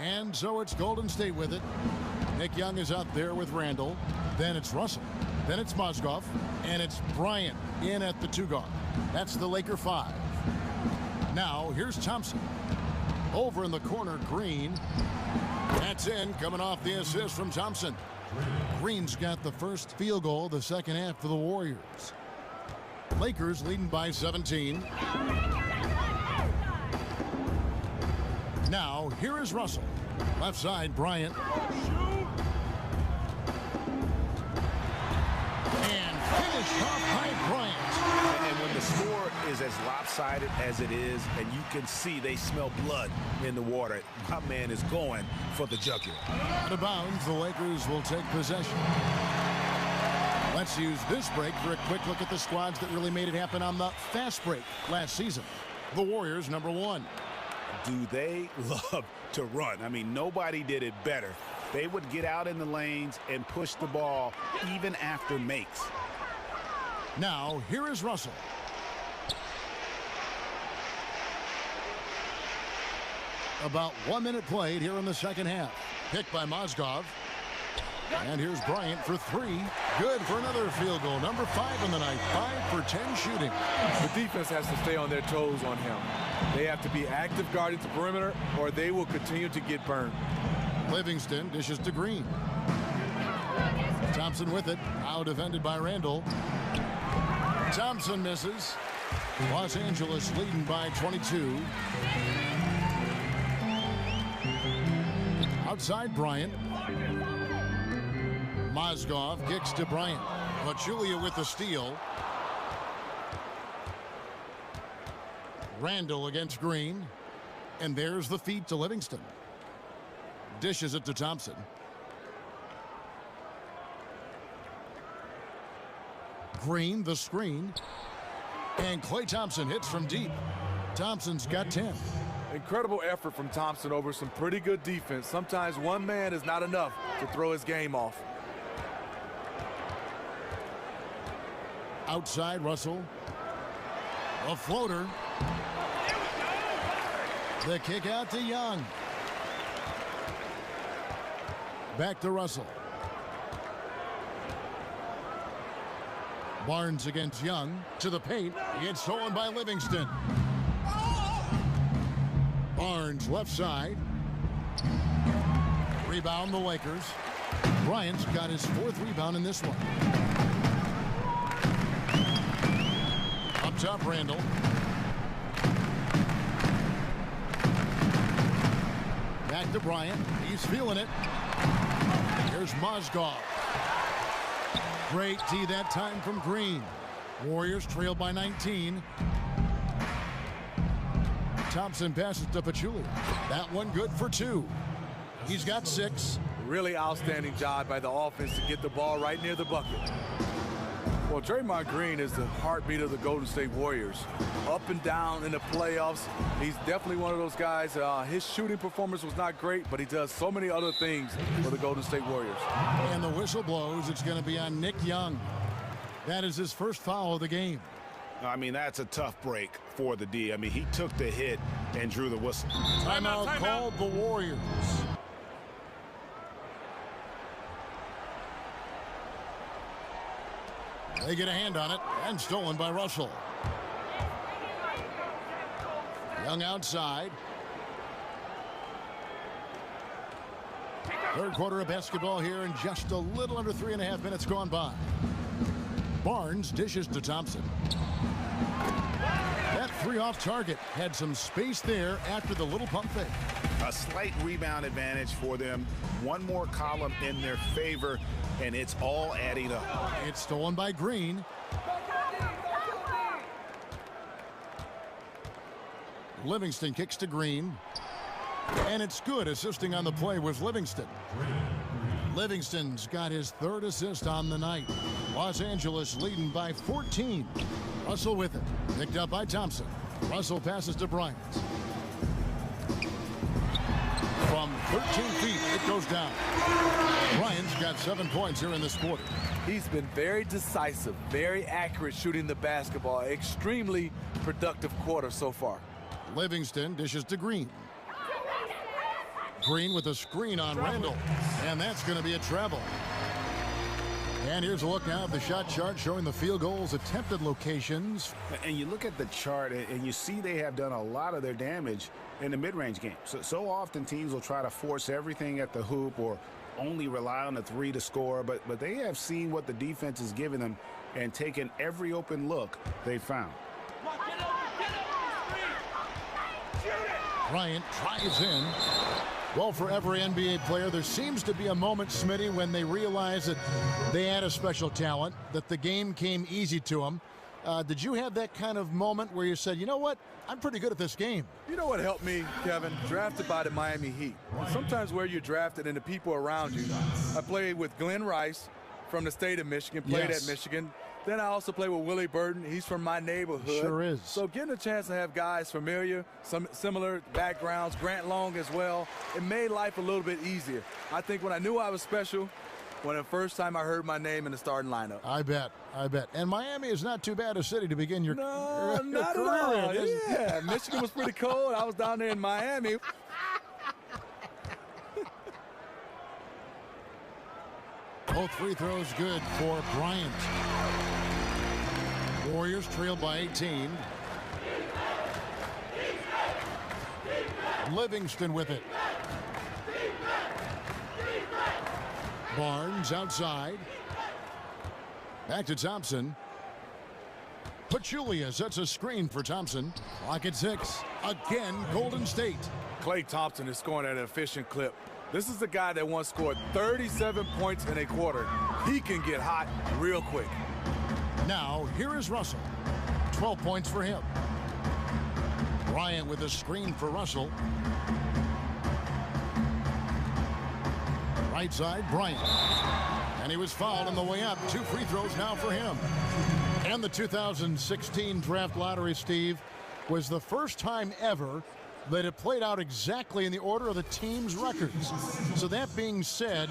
And so it's Golden State with it. Nick Young is out there with Randall. Then it's Russell. Then it's Mozgov. And it's Bryant in at the 2 guard. That's the Laker 5. Now here's Thompson. Over in the corner, Green. That's in, coming off the assist from Thompson. Green's got the first field goal of the second half for the Warriors. Lakers leading by 17. Now, here is Russell. Left side, Bryant. And finished off by Bryant. And when the score is as lopsided as it is, and you can see they smell blood in the water, my man is going for the jugular. Out of bounds, the Lakers will take possession. Let's use this break for a quick look at the squads that really made it happen on the fast break last season. The Warriors, number 1. Do they love to run? I mean, nobody did it better. They would get out in the lanes and push the ball even after makes. Now, here is Russell. About 1 minute played here in the second half. Picked by Mozgov. And here's Bryant for 3. Good for another field goal. Number 5 in the night. 5 for 10 shooting. The defense has to stay on their toes on him. They have to be active guarding the perimeter or they will continue to get burned. Livingston dishes to Green. Thompson with it. Now defended by Randall. Thompson misses. Los Angeles leading by 22. Outside Bryant. Mozgov kicks to Bryant. Pachulia with the steal. Randall against Green. And there's the feed to Livingston. Dishes it to Thompson. Green, the screen. And Klay Thompson hits from deep. Thompson's got 10. Incredible effort from Thompson over some pretty good defense. Sometimes one man is not enough to throw his game off. Outside Russell. A floater. The kick out to Young. Back to Russell. Barnes against Young. To the paint. It's stolen by Livingston. Barnes left side. Rebound the Lakers. Bryant's got his 4th rebound in this one. Up top, Randall. Back to Bryant. He's feeling it. Here's Mozgov. Great D that time from Green. Warriors trail by 19. Thompson passes to Pachulia. That one good for 2. He's got 6. Really outstanding job by the offense to get the ball right near the bucket. Well, Draymond Green is the heartbeat of the Golden State Warriors. Up and down in the playoffs. He's definitely one of those guys. His shooting performance was not great, but he does so many other things for the Golden State Warriors. And the whistle blows. It's going to be on Nick Young. That is his first foul of the game. I mean, that's a tough break for the D. I mean, he took the hit and drew the whistle. Timeout called the Warriors. They get a hand on it and stolen by Russell. Young outside. Third quarter of basketball here, and just a little under 3.5 minutes gone by. Barnes dishes to Thompson. That three off target had some space there after the little pump fake. A slight rebound advantage for them. One more column in their favor, and it's all adding up. It's stolen by Green. Livingston kicks to Green. And it's good. Assisting on the play was Livingston. Livingston's got his third assist on the night. Los Angeles leading by 14. Russell with it. Picked up by Thompson. Russell passes to Bryant. From 13 feet, it goes down. Bryant's got 7 points here in this quarter. He's been very decisive, very accurate shooting the basketball. Extremely productive quarter so far. Livingston dishes to Green. Green with a screen on Randall, and that's going to be a travel. And here's a look now at the shot chart showing the field goals attempted locations. And you look at the chart and you see they have done a lot of their damage in the mid-range game. So often teams will try to force everything at the hoop or only rely on the three to score, but they have seen what the defense is giving them and taken every open look they found. Bryant drives in. Well, for every NBA player, there seems to be a moment, Smitty, when they realize that they had a special talent, that the game came easy to them. Did you have that kind of moment where you said, you know what, I'm pretty good at this game? You know what helped me, Kevin? Drafted by the Miami Heat. Sometimes where you're drafted and the people around you. I played with Glenn Rice from the state of Michigan, played at Michigan. Then I also play with Willie Burton. He's from my neighborhood. Sure is. So getting a chance to have guys familiar, some similar backgrounds, Grant Long as well, it made life a little bit easier. I think when I knew I was special, when the first time I heard my name in the starting lineup. I bet. And Miami is not too bad a city to begin your career not at all. in. Yeah, Michigan was pretty cold. I was down there in Miami. Both free throws good for Bryant. Warriors trailed by 18. Livingston with it. Barnes outside. Back to Thompson. Pachulia sets a screen for Thompson. Clock at 6. Again, Golden State. Klay Thompson is scoring at an efficient clip. This is the guy that once scored 37 points in a quarter. He can get hot real quick. Now, here is Russell. 12 points for him. Bryant with a screen for Russell. Right side, Bryant. And he was fouled on the way up. 2 free throws now for him. And the 2016 draft lottery, Steve, was the first time ever that it played out exactly in the order of the team's records. So that being said,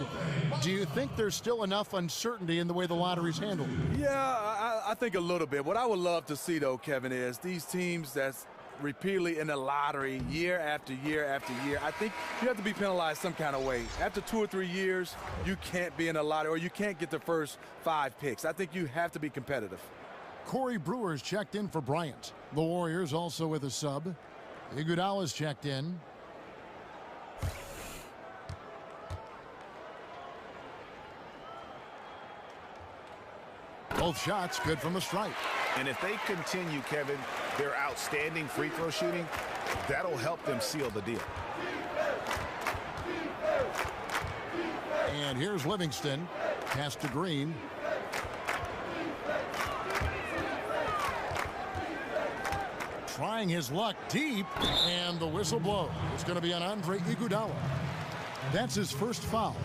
do you think there's still enough uncertainty in the way the lottery's handled? Yeah, I think a little bit. What I would love to see, though, Kevin, is these teams that's repeatedly in the lottery year after year after year, I think you have to be penalized some kind of way. After 2 or 3 years, you can't be in the lottery or you can't get the first 5 picks. I think you have to be competitive. Corey Brewer's checked in for Bryant. The Warriors also with a sub. Iguodala's checked in. Both shots good from the stripe. And if they continue, Kevin, their outstanding free throw shooting, that'll help them seal the deal. And here's Livingston. Pass to Green. Trying his luck deep, and the whistle blows. It's going to be on Andre Iguodala. That's his first foul.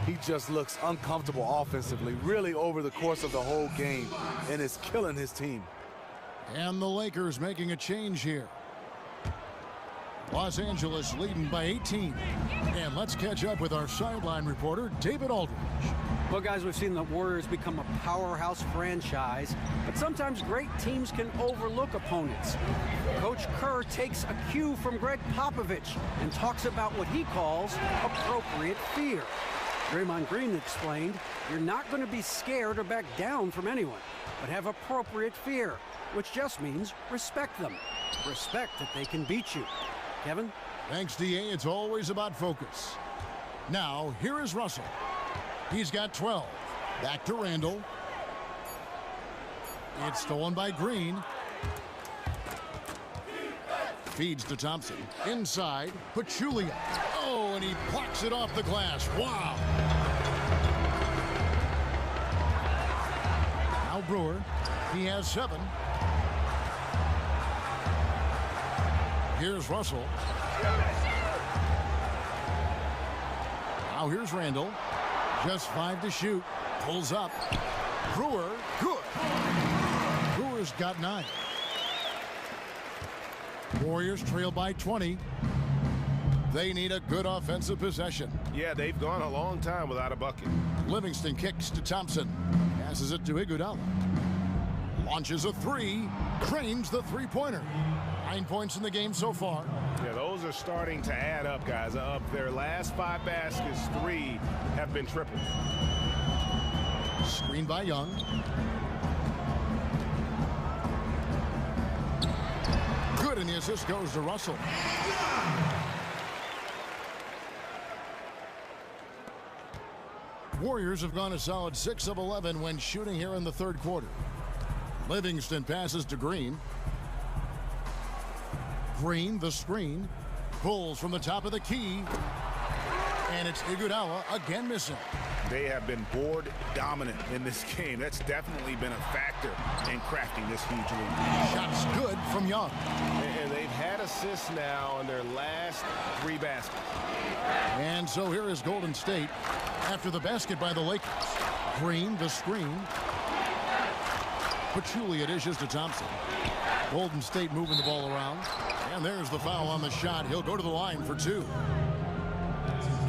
He just looks uncomfortable offensively, really over the course of the whole game, and is killing his team. And the Lakers making a change here. Los Angeles leading by 18. And let's catch up with our sideline reporter, David Aldridge. Well, guys, we've seen the Warriors become a powerhouse franchise, but sometimes great teams can overlook opponents. Coach Kerr takes a cue from Greg Popovich and talks about what he calls appropriate fear. Draymond Green explained, you're not going to be scared or back down from anyone, but have appropriate fear, which just means respect them. Respect that they can beat you. Kevin? Thanks, D.A. It's always about focus. Now, here is Russell. He's got 12. Back to Randall. It's stolen by Green. Feeds to Thompson. Inside, Pachulia. Oh, and he plucks it off the glass. Wow. Now Brewer. He has 7. Here's Russell. Now here's Randall. Just 5 to shoot. Pulls up. Brewer. Good. Brewer's got 9. Warriors trail by 20. They need a good offensive possession. Yeah, they've gone a long time without a bucket. Livingston kicks to Thompson. Passes it to Iguodala. Launches a 3. Cranes the three-pointer. 9 points in the game so far. Yeah, those are starting to add up, guys. Of their last 5 baskets, 3 have been triple. Screen by Young. Good, and the assist goes to Russell. Warriors have gone a solid 6 of 11 when shooting here in the third quarter. Livingston passes to Green. Green, the screen, pulls from the top of the key, and it's Iguodala again missing. They have been board dominant in this game. That's definitely been a factor in crafting this huge lead. Shots good from Young. And they've had assists now on their last 3 baskets. And so here is Golden State after the basket by the Lakers. Green, the screen. Pachulia dishes to Thompson. Golden State moving the ball around. And there's the foul on the shot. He'll go to the line for 2.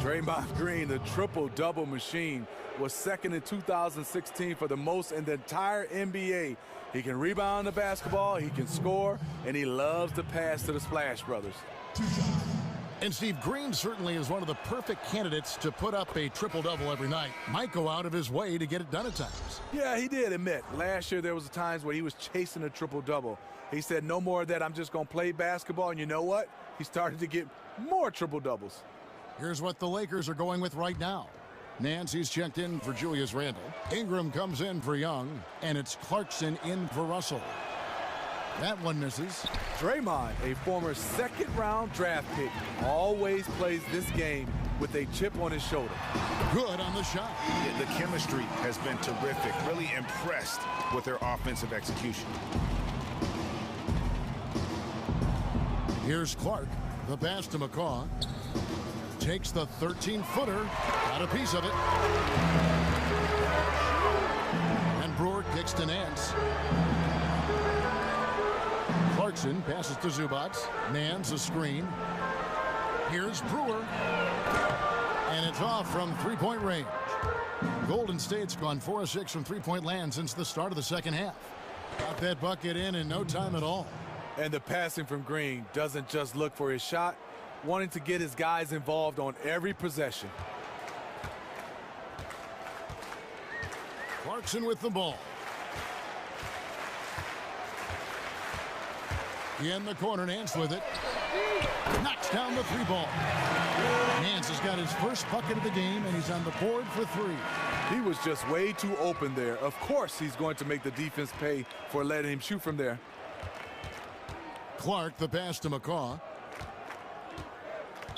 Draymond Green, the triple-double machine, was second in 2016 for the most in the entire NBA. He can rebound the basketball, he can score, and he loves to pass to the Splash Brothers. And Steve, Green certainly is one of the perfect candidates to put up a triple-double every night. Might go out of his way to get it done at times. Yeah, he did admit. Last year there was times where he was chasing a triple-double. He said, no more of that, I'm just going to play basketball. And you know what? He started to get more triple-doubles. Here's what the Lakers are going with right now. Nancy's checked in for Julius Randle. Ingram comes in for Young, and it's Clarkson in for Russell. That one misses. Draymond, a former second-round draft pick, always plays this game with a chip on his shoulder. Good on the shot. The chemistry has been terrific. Really impressed with their offensive execution. Here's Clark. The pass to McCaw. Takes the 13-footer. Got a piece of it. And Brewer kicks to Nance. Clarkson passes to Zubac. Nance a screen. Here's Brewer. And it's off from three-point range. Golden State's gone 4 of 6 from three-point land since the start of the second half. Got that bucket in no time at all. And the passing from Green doesn't just look for his shot, wanting to get his guys involved on every possession. Clarkson with the ball. In the corner, Nance with it. Knocks down the 3-ball. Nance has got his first bucket of the game, and he's on the board for 3. He was just way too open there. Of course he's going to make the defense pay for letting him shoot from there. Clark, the pass to McCaw.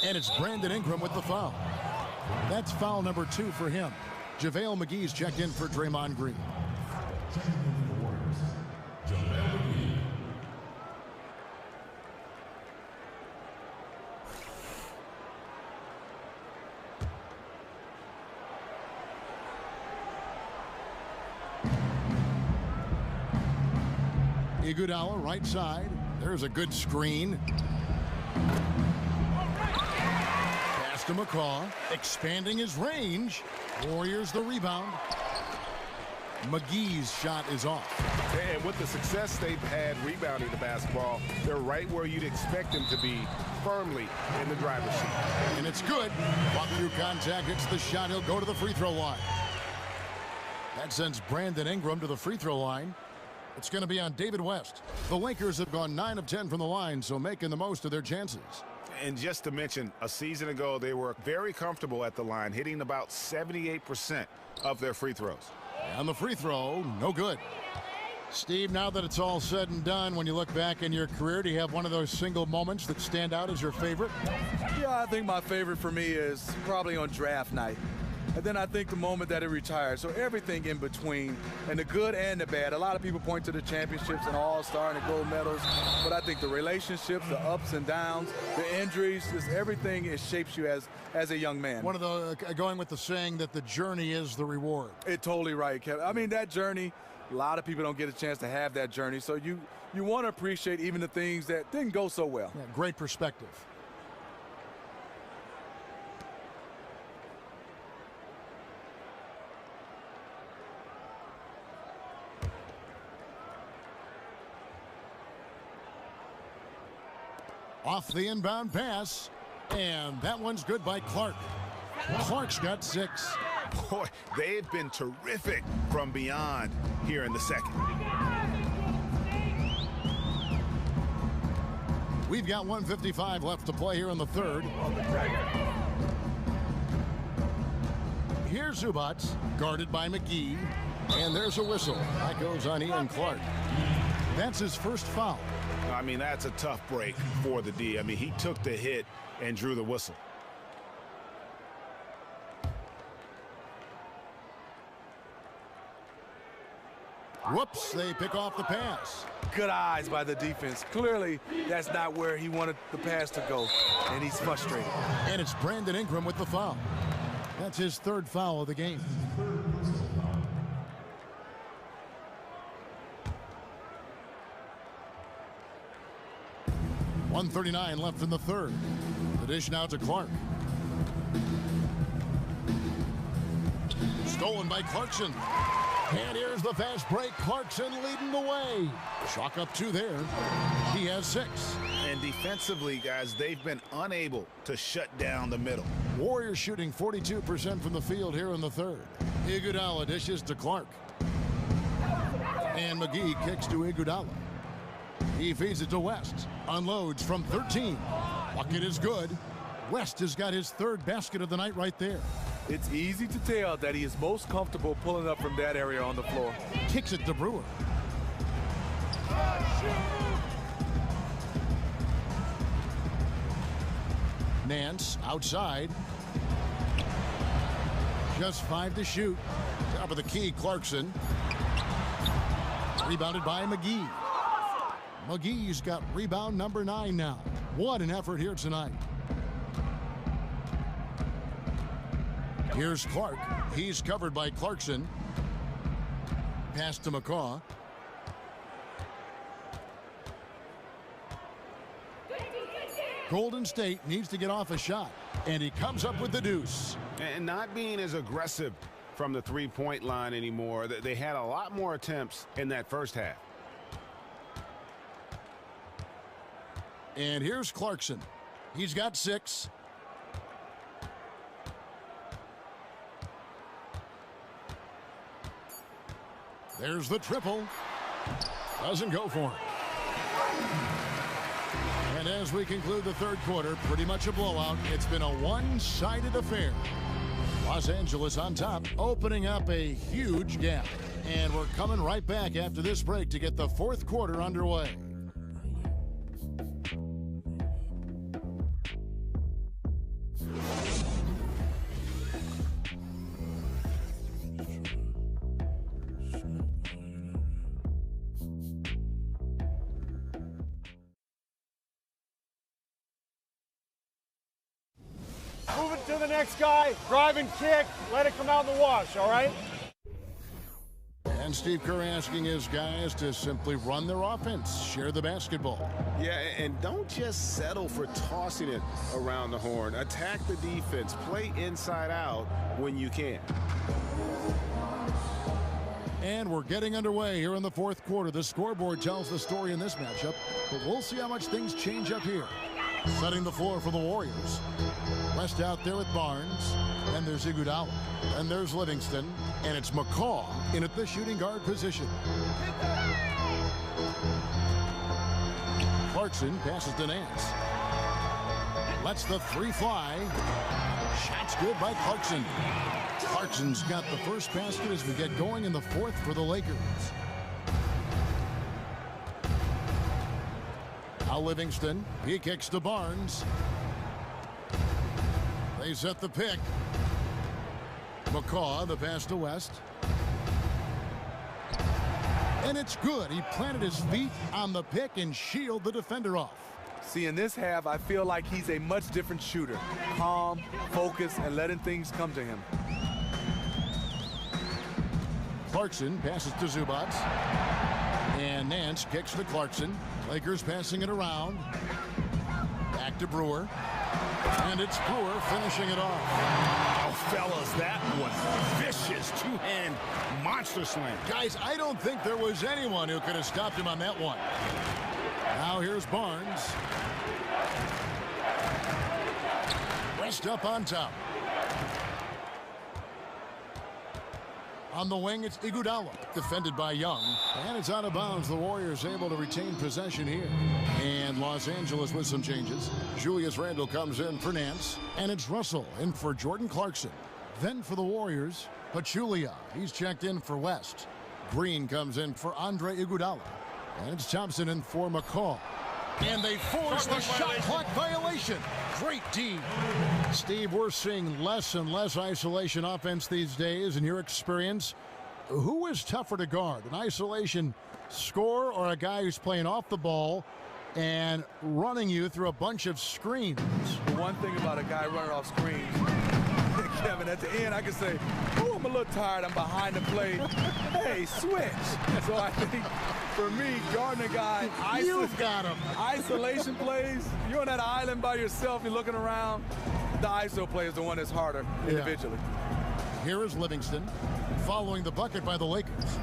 And it's Brandon Ingram with the foul. That's foul number 2 for him. JaVale McGee's checked in for Draymond Green. Iguodala, right side. There's a good screen. Pass to McCaw, expanding his range. Warriors the rebound. McGee's shot is off. And with the success they've had rebounding the basketball, they're right where you'd expect them to be, firmly in the driver's seat. And it's good. Walk through contact, hits the shot. He'll go to the free throw line. That sends Brandon Ingram to the free throw line. It's going to be on David West. The Lakers have gone 9 of 10 from the line, so making the most of their chances. And just to mention, a season ago, they were very comfortable at the line, hitting about 78% of their free throws. And the free throw, no good. Steve, now that it's all said and done, when you look back in your career, do you have one of those single moments that stand out as your favorite? Yeah, I think my favorite for me is probably on draft night. And then I think the moment that he retired. So everything in between, and the good and the bad. A lot of people point to the championships and all-star and the gold medals, but I think the relationships, the ups and downs, the injuries, just everything, it shapes you as a young man. One of the, going with the saying that the journey is the reward. It's totally right, Kevin. I mean, that journey, a lot of people don't get a chance to have that journey. So you want to appreciate even the things that didn't go so well. Yeah, great perspective. Off the inbound pass, and that one's good by Clark. Clark's got 6. Boy, they've been terrific from beyond here in the second. We've got 1:55 left to play here in the third. Here's Zubac, guarded by McGee, and there's a whistle. That goes on Ian Clark. That's his first foul. I mean, that's a tough break for the D. I mean, he took the hit and drew the whistle. Whoops, they pick off the pass. Good eyes by the defense. Clearly, that's not where he wanted the pass to go, and he's frustrated. And it's Brandon Ingram with the foul. That's his 3rd foul of the game. .139 left in the third. The dish now to Clark. Stolen by Clarkson. And here's the fast break. Clarkson leading the way. Chalk up 2 there. He has 6. And defensively, guys, they've been unable to shut down the middle. Warriors shooting 42% from the field here in the third. Iguodala dishes to Clark. And McGee kicks to Iguodala. He feeds it to West. Unloads from 13. Bucket is good. West has got his 3rd basket of the night right there. It's easy to tell that he is most comfortable pulling up from that area on the floor. Kicks it to Brewer. Nance outside. Just 5 to shoot. Top of the key, Clarkson. Rebounded by McGee. McGee's got rebound number 9 now. What an effort here tonight. Here's Clark. He's covered by Clarkson. Pass to McCaw. Golden State needs to get off a shot, and he comes up with the deuce. And not being as aggressive from the three-point line anymore. They had a lot more attempts in that first half. And here's Clarkson. He's got 6. There's the triple. Doesn't go for him. And as we conclude the third quarter, pretty much a blowout. It's been a one-sided affair. Los Angeles on top, opening up a huge gap. And we're coming right back after this break to get the fourth quarter underway. Move it to the next guy, drive and kick, let it come out in the wash, all right? And Steve Kerr asking his guys to simply run their offense, share the basketball. Yeah, and don't just settle for tossing it around the horn. Attack the defense, play inside out when you can. And we're getting underway here in the fourth quarter. The scoreboard tells the story in this matchup, but we'll see how much things change up here. Setting the floor for the Warriors. West out there with Barnes. Then there's Iguodala. And there's Livingston. And it's McCaw in at the shooting guard position. Clarkson passes to Nance. Lets the three fly. Shot's good by Clarkson. Clarkson's got the first basket as we get going in the fourth for the Lakers. Now Livingston. He kicks to Barnes. They set the pick. McCaw, the pass to West. And it's good. He planted his feet on the pick and shielded the defender off. See, in this half, I feel like he's a much different shooter. Calm, focused, and letting things come to him. Clarkson passes to Zubac. And Nance kicks to Clarkson. Lakers passing it around. Back to Brewer. And it's Brewer finishing it off. Oh, fellas, that was vicious two-hand monster slam. Guys, I don't think there was anyone who could have stopped him on that one. Now here's Barnes. West up on top. On the wing, it's Iguodala, defended by Young. And it's out of bounds. The Warriors able to retain possession here. And Los Angeles with some changes. Julius Randle comes in for Nance. And it's Russell in for Jordan Clarkson. Then for the Warriors, Pachulia. He's checked in for West. Green comes in for Andre Iguodala. And it's Thompson in for McCaw. And they force the shot clock violation. Great D. Steve, we're seeing less and less isolation offense these days. In your experience, who is tougher to guard? An isolation scorer or a guy who's playing off the ball and running you through a bunch of screens? The one thing about a guy running off screens, Kevin, at the end I can say, oh, I'm a little tired, I'm behind the play. Hey, switch. So I think for me, guarding a guy, you've got him. Isolation plays, you're on that island by yourself, you're looking around. The ISO play is the one that's harder individually. Here is Livingston following the bucket by the Lakers.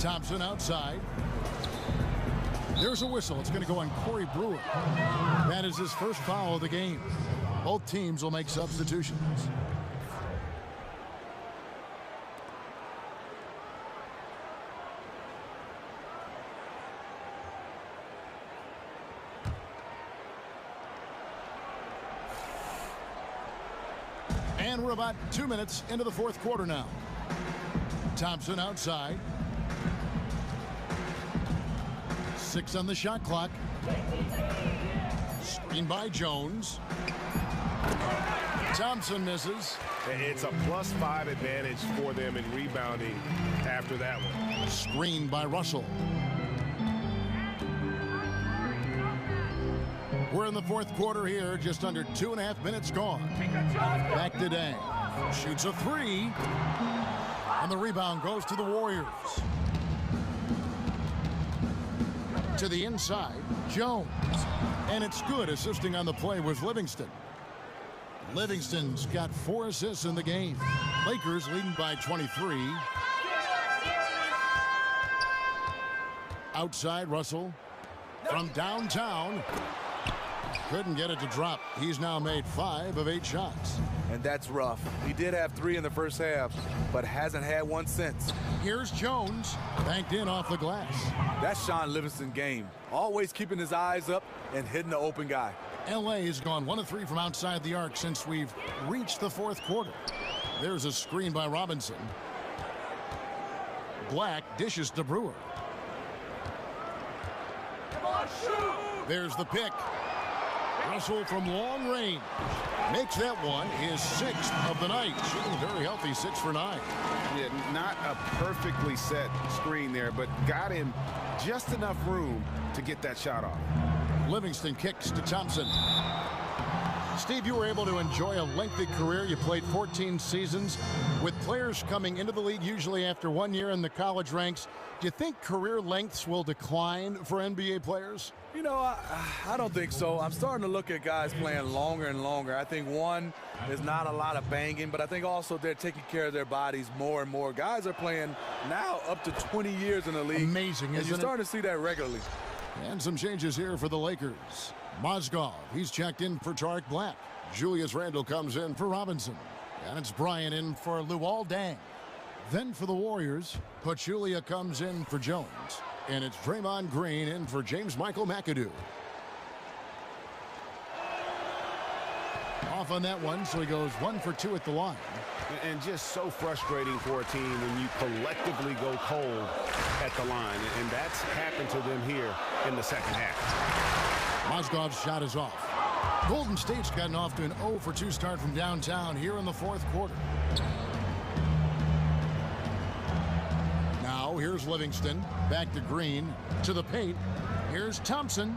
Thompson outside. There's a whistle. It's going to go on Corey Brewer. That is his first foul of the game. Both teams will make substitutions. And we're about 2 minutes into the fourth quarter now. Thompson outside. 6 on the shot clock. Screen by Jones. Thompson misses. It's a +5 advantage for them in rebounding after that one. Screen by Russell. We're in the fourth quarter here, just under 2.5 minutes gone. Back to Dang. Shoots a three. And the rebound goes to the Warriors. To the inside, Jones. And it's good. Assisting on the play was Livingston. Livingston's got 4 assists in the game. Lakers leading by 23. Outside, Russell. From downtown. Couldn't get it to drop. He's now made 5 of 8 shots. And that's rough. He did have 3 in the first half, but hasn't had one since. Here's Jones, banked in off the glass. That's Sean Livingston's game. Always keeping his eyes up and hitting the open guy. L.A. has gone 1 of 3 from outside the arc since we've reached the fourth quarter. There's a screen by Robinson. Black dishes to Brewer. Come on, shoot! There's the pick. Russell from long range makes that one his 6th of the night. Shooting very healthy, 6 for 9. Yeah, not a perfectly set screen there, but got him just enough room to get that shot off. Livingston kicks to Thompson. Steve, you were able to enjoy a lengthy career. You played 14 seasons with players coming into the league usually after 1 year in the college ranks. Do you think career lengths will decline for NBA players? You know, I don't think so. I'm starting to look at guys playing longer and longer. I think one is not a lot of banging, but I think also they're taking care of their bodies more and more. Guys are playing now up to 20 years in the league. Amazing, isn't it? And you're starting to see that regularly. And some changes here for the Lakers. Mozgov, he's checked in for Tarek Black. Julius Randle comes in for Robinson. And it's Bryant in for Luol Deng. Then for the Warriors, Pachulia comes in for Jones. And it's Draymond Green in for James Michael McAdoo. Off on that one, so he goes 1 for 2 at the line. And just so frustrating for a team when you collectively go cold at the line. And that's happened to them here in the second half. Mozgov's shot is off. Golden State's gotten off to an 0 for 2 start from downtown here in the fourth quarter. Now here's Livingston. Back to Green. To the paint. Here's Thompson.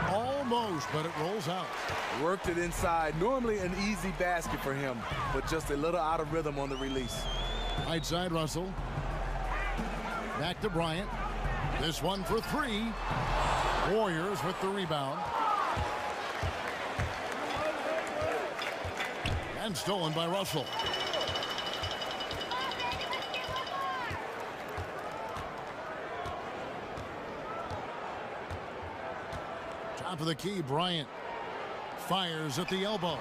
Almost, but it rolls out. Worked it inside. Normally an easy basket for him, but just a little out of rhythm on the release. Right side, Russell. Back to Bryant. This one for 3. Warriors with the rebound. And stolen by Russell. Top of the key, Bryant fires at the elbow.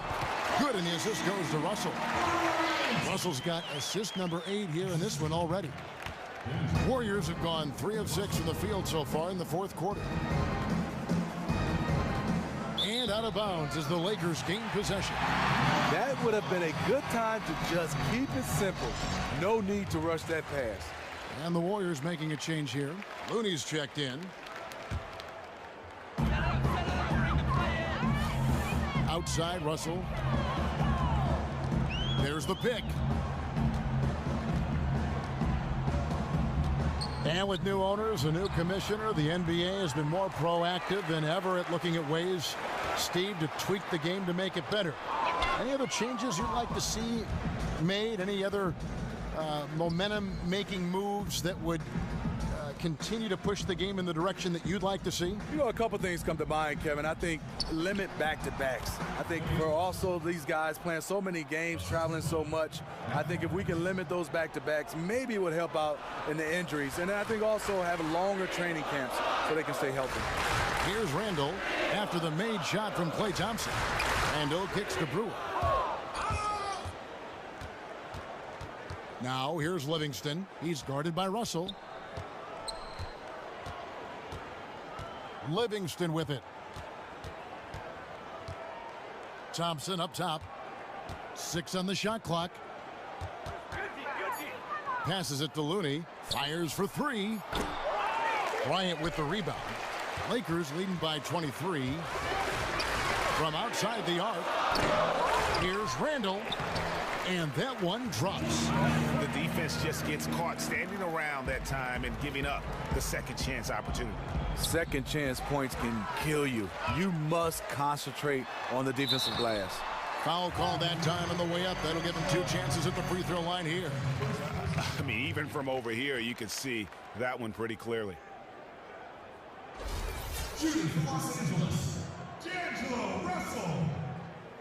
Good, and the assist goes to Russell. Russell's got assist number 8 here in this one already. Warriors have gone 3 of 6 from the field so far in the fourth quarter. And out of bounds as the Lakers gain possession. That would have been a good time to just keep it simple. No need to rush that pass. And the Warriors making a change here. Looney's checked in. Outside, Russell. There's the pick. And with new owners, a new commissioner, the NBA has been more proactive than ever at looking at ways, Steve, to tweak the game to make it better. Any other changes you'd like to see made? Any other momentum-making moves that would continue to push the game in the direction that you'd like to see? You know, a couple things come to mind, Kevin. I think limit back-to-backs. I think for also these guys playing so many games, traveling so much, I think if we can limit those back-to-backs, maybe it would help out in the injuries. And I think also have longer training camps so they can stay healthy. Here's Randall after the made shot from Klay Thompson. Randall kicks to Brewer. Now here's Livingston. He's guarded by Russell. Livingston with it. Thompson up top. 6 on the shot clock. Passes it to Looney. Fires for 3. Bryant with the rebound. Lakers leading by 23. From outside the arc. Here's Randall. And that one drops. The defense just gets caught standing around that time and giving up the second chance opportunity. Second chance points can kill you. You must concentrate on the defensive glass. Foul call that time on the way up. That'll give him 2 chances at the free throw line here. I mean, even from over here, you can see that one pretty clearly. Shooting for Los Angeles, D'Angelo Russell.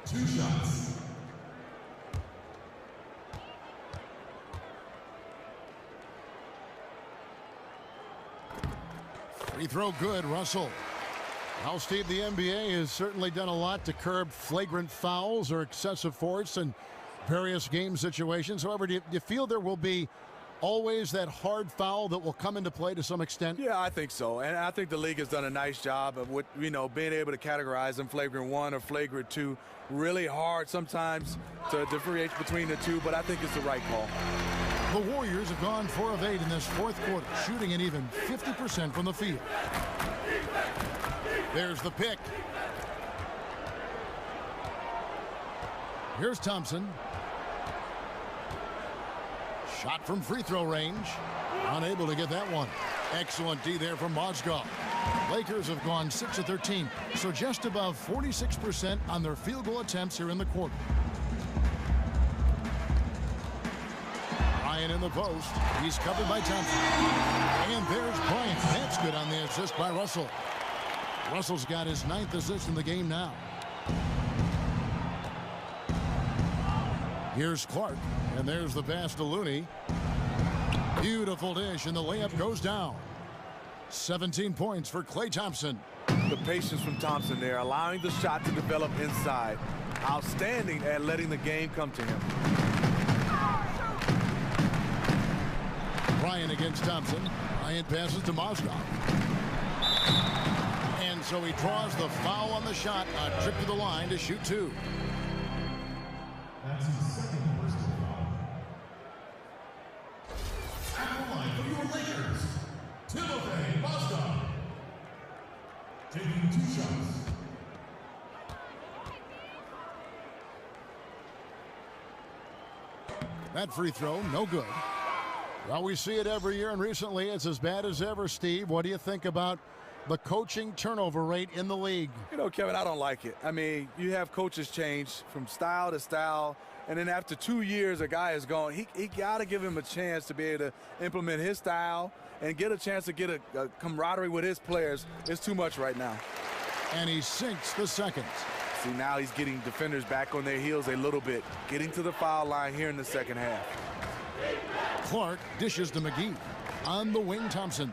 2 shots. Free throw good, Russell. Well, Steve, the NBA has certainly done a lot to curb flagrant fouls or excessive force in various game situations. However, do you feel there will be always that hard foul that will come into play to some extent? Yeah, I think so. And I think the league has done a nice job of being able to categorize them flagrant 1 or flagrant 2. Really hard sometimes to differentiate between the two, but I think it's the right call. The Warriors have gone 4 of 8 in this fourth quarter, shooting an even 50% from the field. There's the pick. Here's Thompson. Shot from free throw range. Unable to get that one. Excellent D there from Mozgov. Lakers have gone 6 of 13, so just above 46% on their field goal attempts here in the quarter. Bryant in the post. He's covered by Thompson. And there's Bryant. That's good on the assist by Russell. Russell's got his 9th assist in the game now. Here's Clark. And there's the pass to Looney. Beautiful dish, and the layup goes down. 17 points for Klay Thompson. The patience from Thompson there, allowing the shot to develop inside. Outstanding at letting the game come to him. Bryant against Thompson. Bryant passes to Mozgov. And so he draws the foul on the shot. A trip to the line to shoot 2. That's his second personal foul. At the line for your Lakers, Timothy Mozgov. Taking 2 shots. That free throw, no good. Well, we see it every year, and recently it's as bad as ever, Steve. What do you think about the coaching turnover rate in the league? You know, Kevin, I don't like it. I mean, you have coaches change from style to style, and then after 2 years, a guy is gone. He got to give him a chance to be able to implement his style and get a chance to get a camaraderie with his players. It's too much right now. And he sinks the second. See, now he's getting defenders back on their heels a little bit, getting to the foul line here in the second half. Clark dishes to McGee. On the wing, Thompson.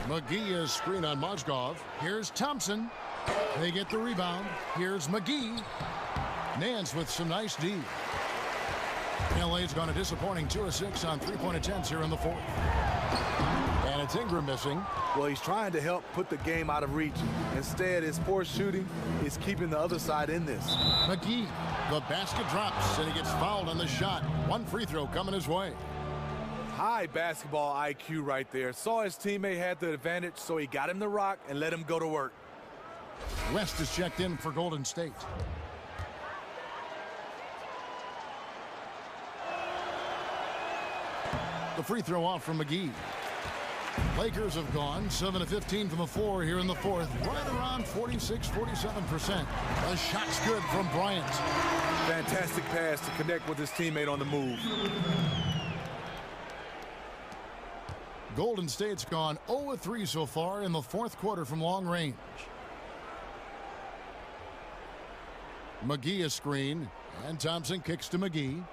McGee is screen on Mozgov. Here's Thompson. They get the rebound. Here's McGee. Nance with some nice D. LA's gone a disappointing 2 of 6 on 3-point attempts here in the 4th. And it's Ingram missing. Well, he's trying to help put the game out of reach. Instead, his poor shooting is keeping the other side in this. McGee, the basket drops, and he gets fouled on the shot. 1 free throw coming his way. High basketball IQ right there. Saw his teammate had the advantage, so he got him the rock and let him go to work. West is checked in for Golden State. The free throw off from McGee. Lakers have gone 7 of 15 from the floor here in the 4th, right around 46-47%. The shot's good from Bryant. Fantastic pass to connect with his teammate on the move. Golden State's gone 0 of 3 so far in the 4th quarter from long range. McGee is screen, and Thompson kicks to McGee.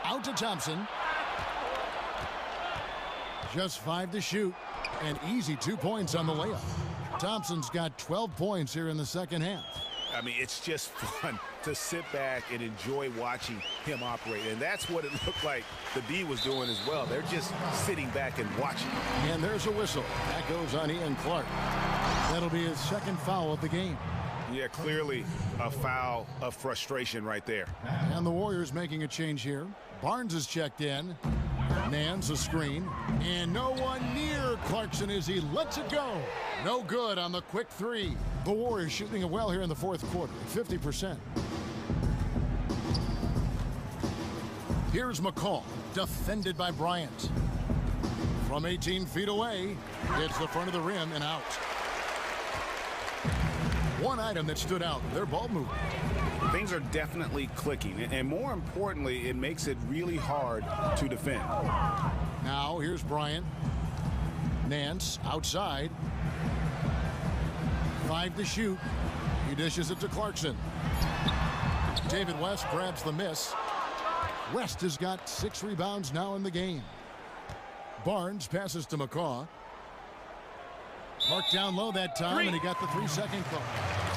Out to Thompson. Just 5 to shoot, and easy 2 points on the layup. Thompson's got 12 points here in the second half. I mean, it's just fun to sit back and enjoy watching him operate. And that's what it looked like the D was doing as well. They're just sitting back and watching. And there's a whistle. That goes on Ian Clark. That'll be his 2nd foul of the game. Yeah, clearly a foul of frustration right there. And the Warriors making a change here. Barnes is checked in. Nance a screen. And no one near Clarkson as he lets it go. No good on the quick 3. The Warriors shooting it well here in the 4th quarter, 50%. Here's McCall, defended by Bryant. From 18 feet away, hits the front of the rim and out. One item that stood out, their ball movement. Things are definitely clicking, and more importantly, it makes it really hard to defend. Now here's Bryant. Nance outside. 5 to shoot. He dishes it to Clarkson. David West grabs the miss. West has got 6 rebounds now in the game. Barnes passes to McCaw. Marked down low that time, and he got the 3-second call.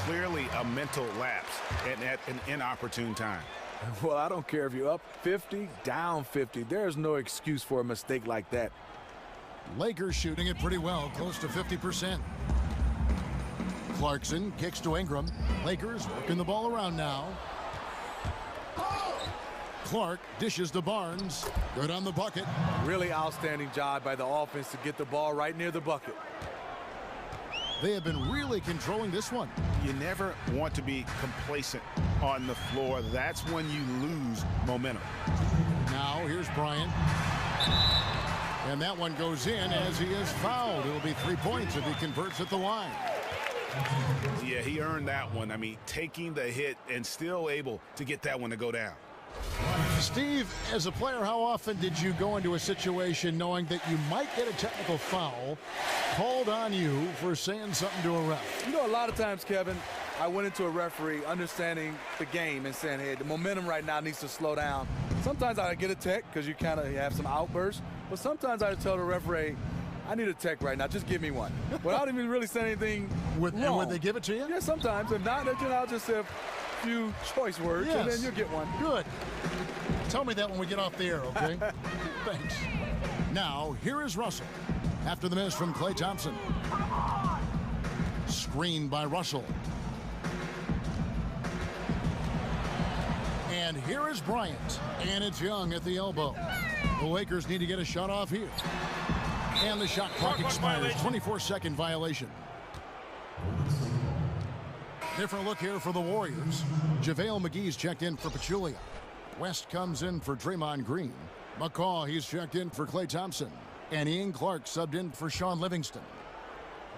Clearly a mental lapse and at an inopportune time. Well, I don't care if you're up 50, down 50. There's no excuse for a mistake like that. Lakers shooting it pretty well, close to 50%. Clarkson kicks to Ingram. Lakers working the ball around now. Clark dishes to Barnes. Good on the bucket. Really outstanding job by the offense to get the ball right near the bucket. They have been really controlling this one. You never want to be complacent on the floor. That's when you lose momentum. Now here's Bryant. And that one goes in as he is fouled. It'll be 3 points if he converts at the line. Yeah, he earned that one. I mean, taking the hit and still able to get that one to go down. Steve, as a player, how often did you go into a situation knowing that you might get a technical foul called on you for saying something to a ref? You know, a lot of times, Kevin, I went into a referee understanding the game and saying, hey, the momentum right now needs to slow down. Sometimes I get a tech because you kind of have some outbursts, but sometimes I tell the referee, I need a tech right now. Just give me one. Without even really saying anything wrong. And would they give it to you? Yeah, sometimes. If not, I'll just say, few choice words, and then you'll get one. Good. Tell me that when we get off the air, okay? Thanks. Now, here is Russell. After the miss from Klay Thompson. Screened by Russell. And here is Bryant. And it's Young at the elbow. The Lakers need to get a shot off here. And the shot clock expires. 24-second violation. Different look here for the Warriors. JaVale McGee's checked in for Pachulia. West comes in for Draymond Green. McCaw, he's checked in for Klay Thompson. And Ian Clark subbed in for Sean Livingston.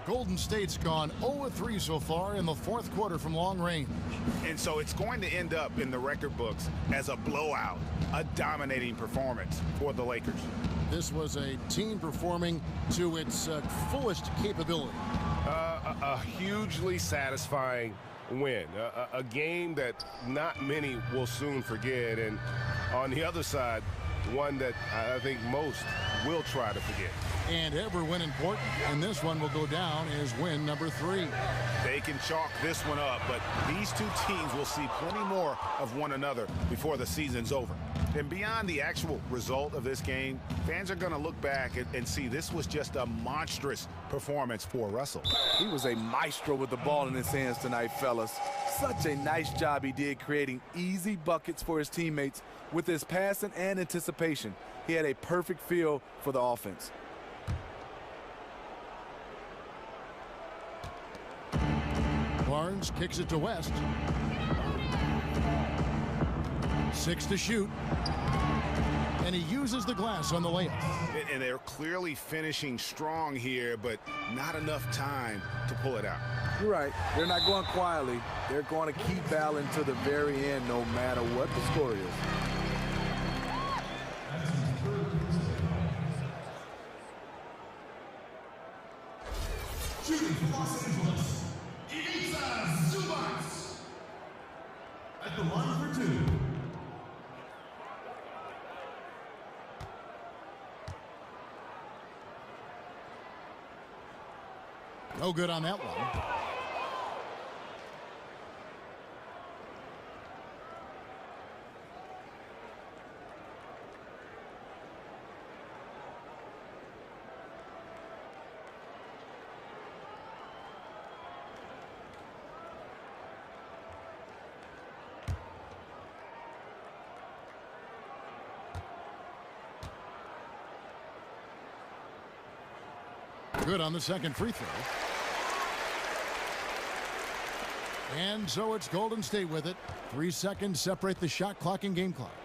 Golden State's gone 0-3 so far in the fourth quarter from long range. And so it's going to end up in the record books as a blowout, a dominating performance for the Lakers. This was a team performing to its fullest capability. A hugely satisfying win, a game that not many will soon forget, and on the other side, one that I think most will try to forget. And every win important, and this one will go down as win number 3. They can chalk this one up, but these two teams will see plenty more of one another before the season's over. And beyond the actual result of this game, fans are going to look back and see this was just a monstrous performance for Russell. He was a maestro with the ball in his hands tonight, fellas. Such a nice job he did creating easy buckets for his teammates with his passing and anticipation. He had a perfect feel for the offense. Barnes kicks it to West. 6 to shoot. And he uses the glass on the layup. And they're clearly finishing strong here, but not enough time to pull it out. You're right. They're not going quietly. They're going to keep battling to the very end, no matter what the score is. Shooting for Los Angeles, Ivica Zubac. At the line for 2. No good on that one. Good on the second free throw. And so it's Golden State with it. 3 seconds separate the shot clock and game clock.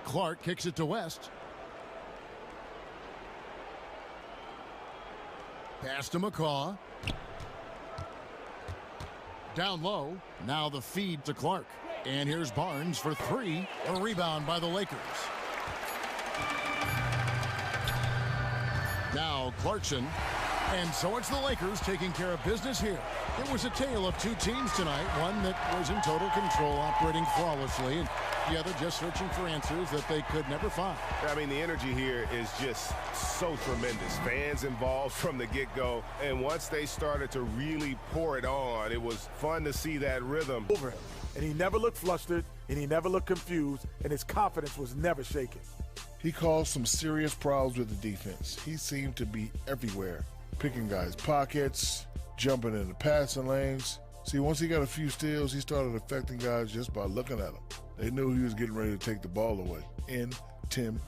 Clark kicks it to West. Pass to McCaw. Down low. Now the feed to Clark. And here's Barnes for 3. A rebound by the Lakers. Now Clarkson. And so it's the Lakers taking care of business here. It was a tale of two teams tonight. One that was in total control, operating flawlessly, and the other just searching for answers that they could never find. I mean, the energy here is just so tremendous. Fans involved from the get-go, and once they started to really pour it on, it was fun to see that rhythm. Over him. And he never looked flustered, and he never looked confused, and his confidence was never shaken. He caused some serious problems with the defense. He seemed to be everywhere, picking guys' pockets, jumping in the passing lanes. See, once he got a few steals, he started affecting guys just by looking at them. They knew he was getting ready to take the ball away. Intimidation.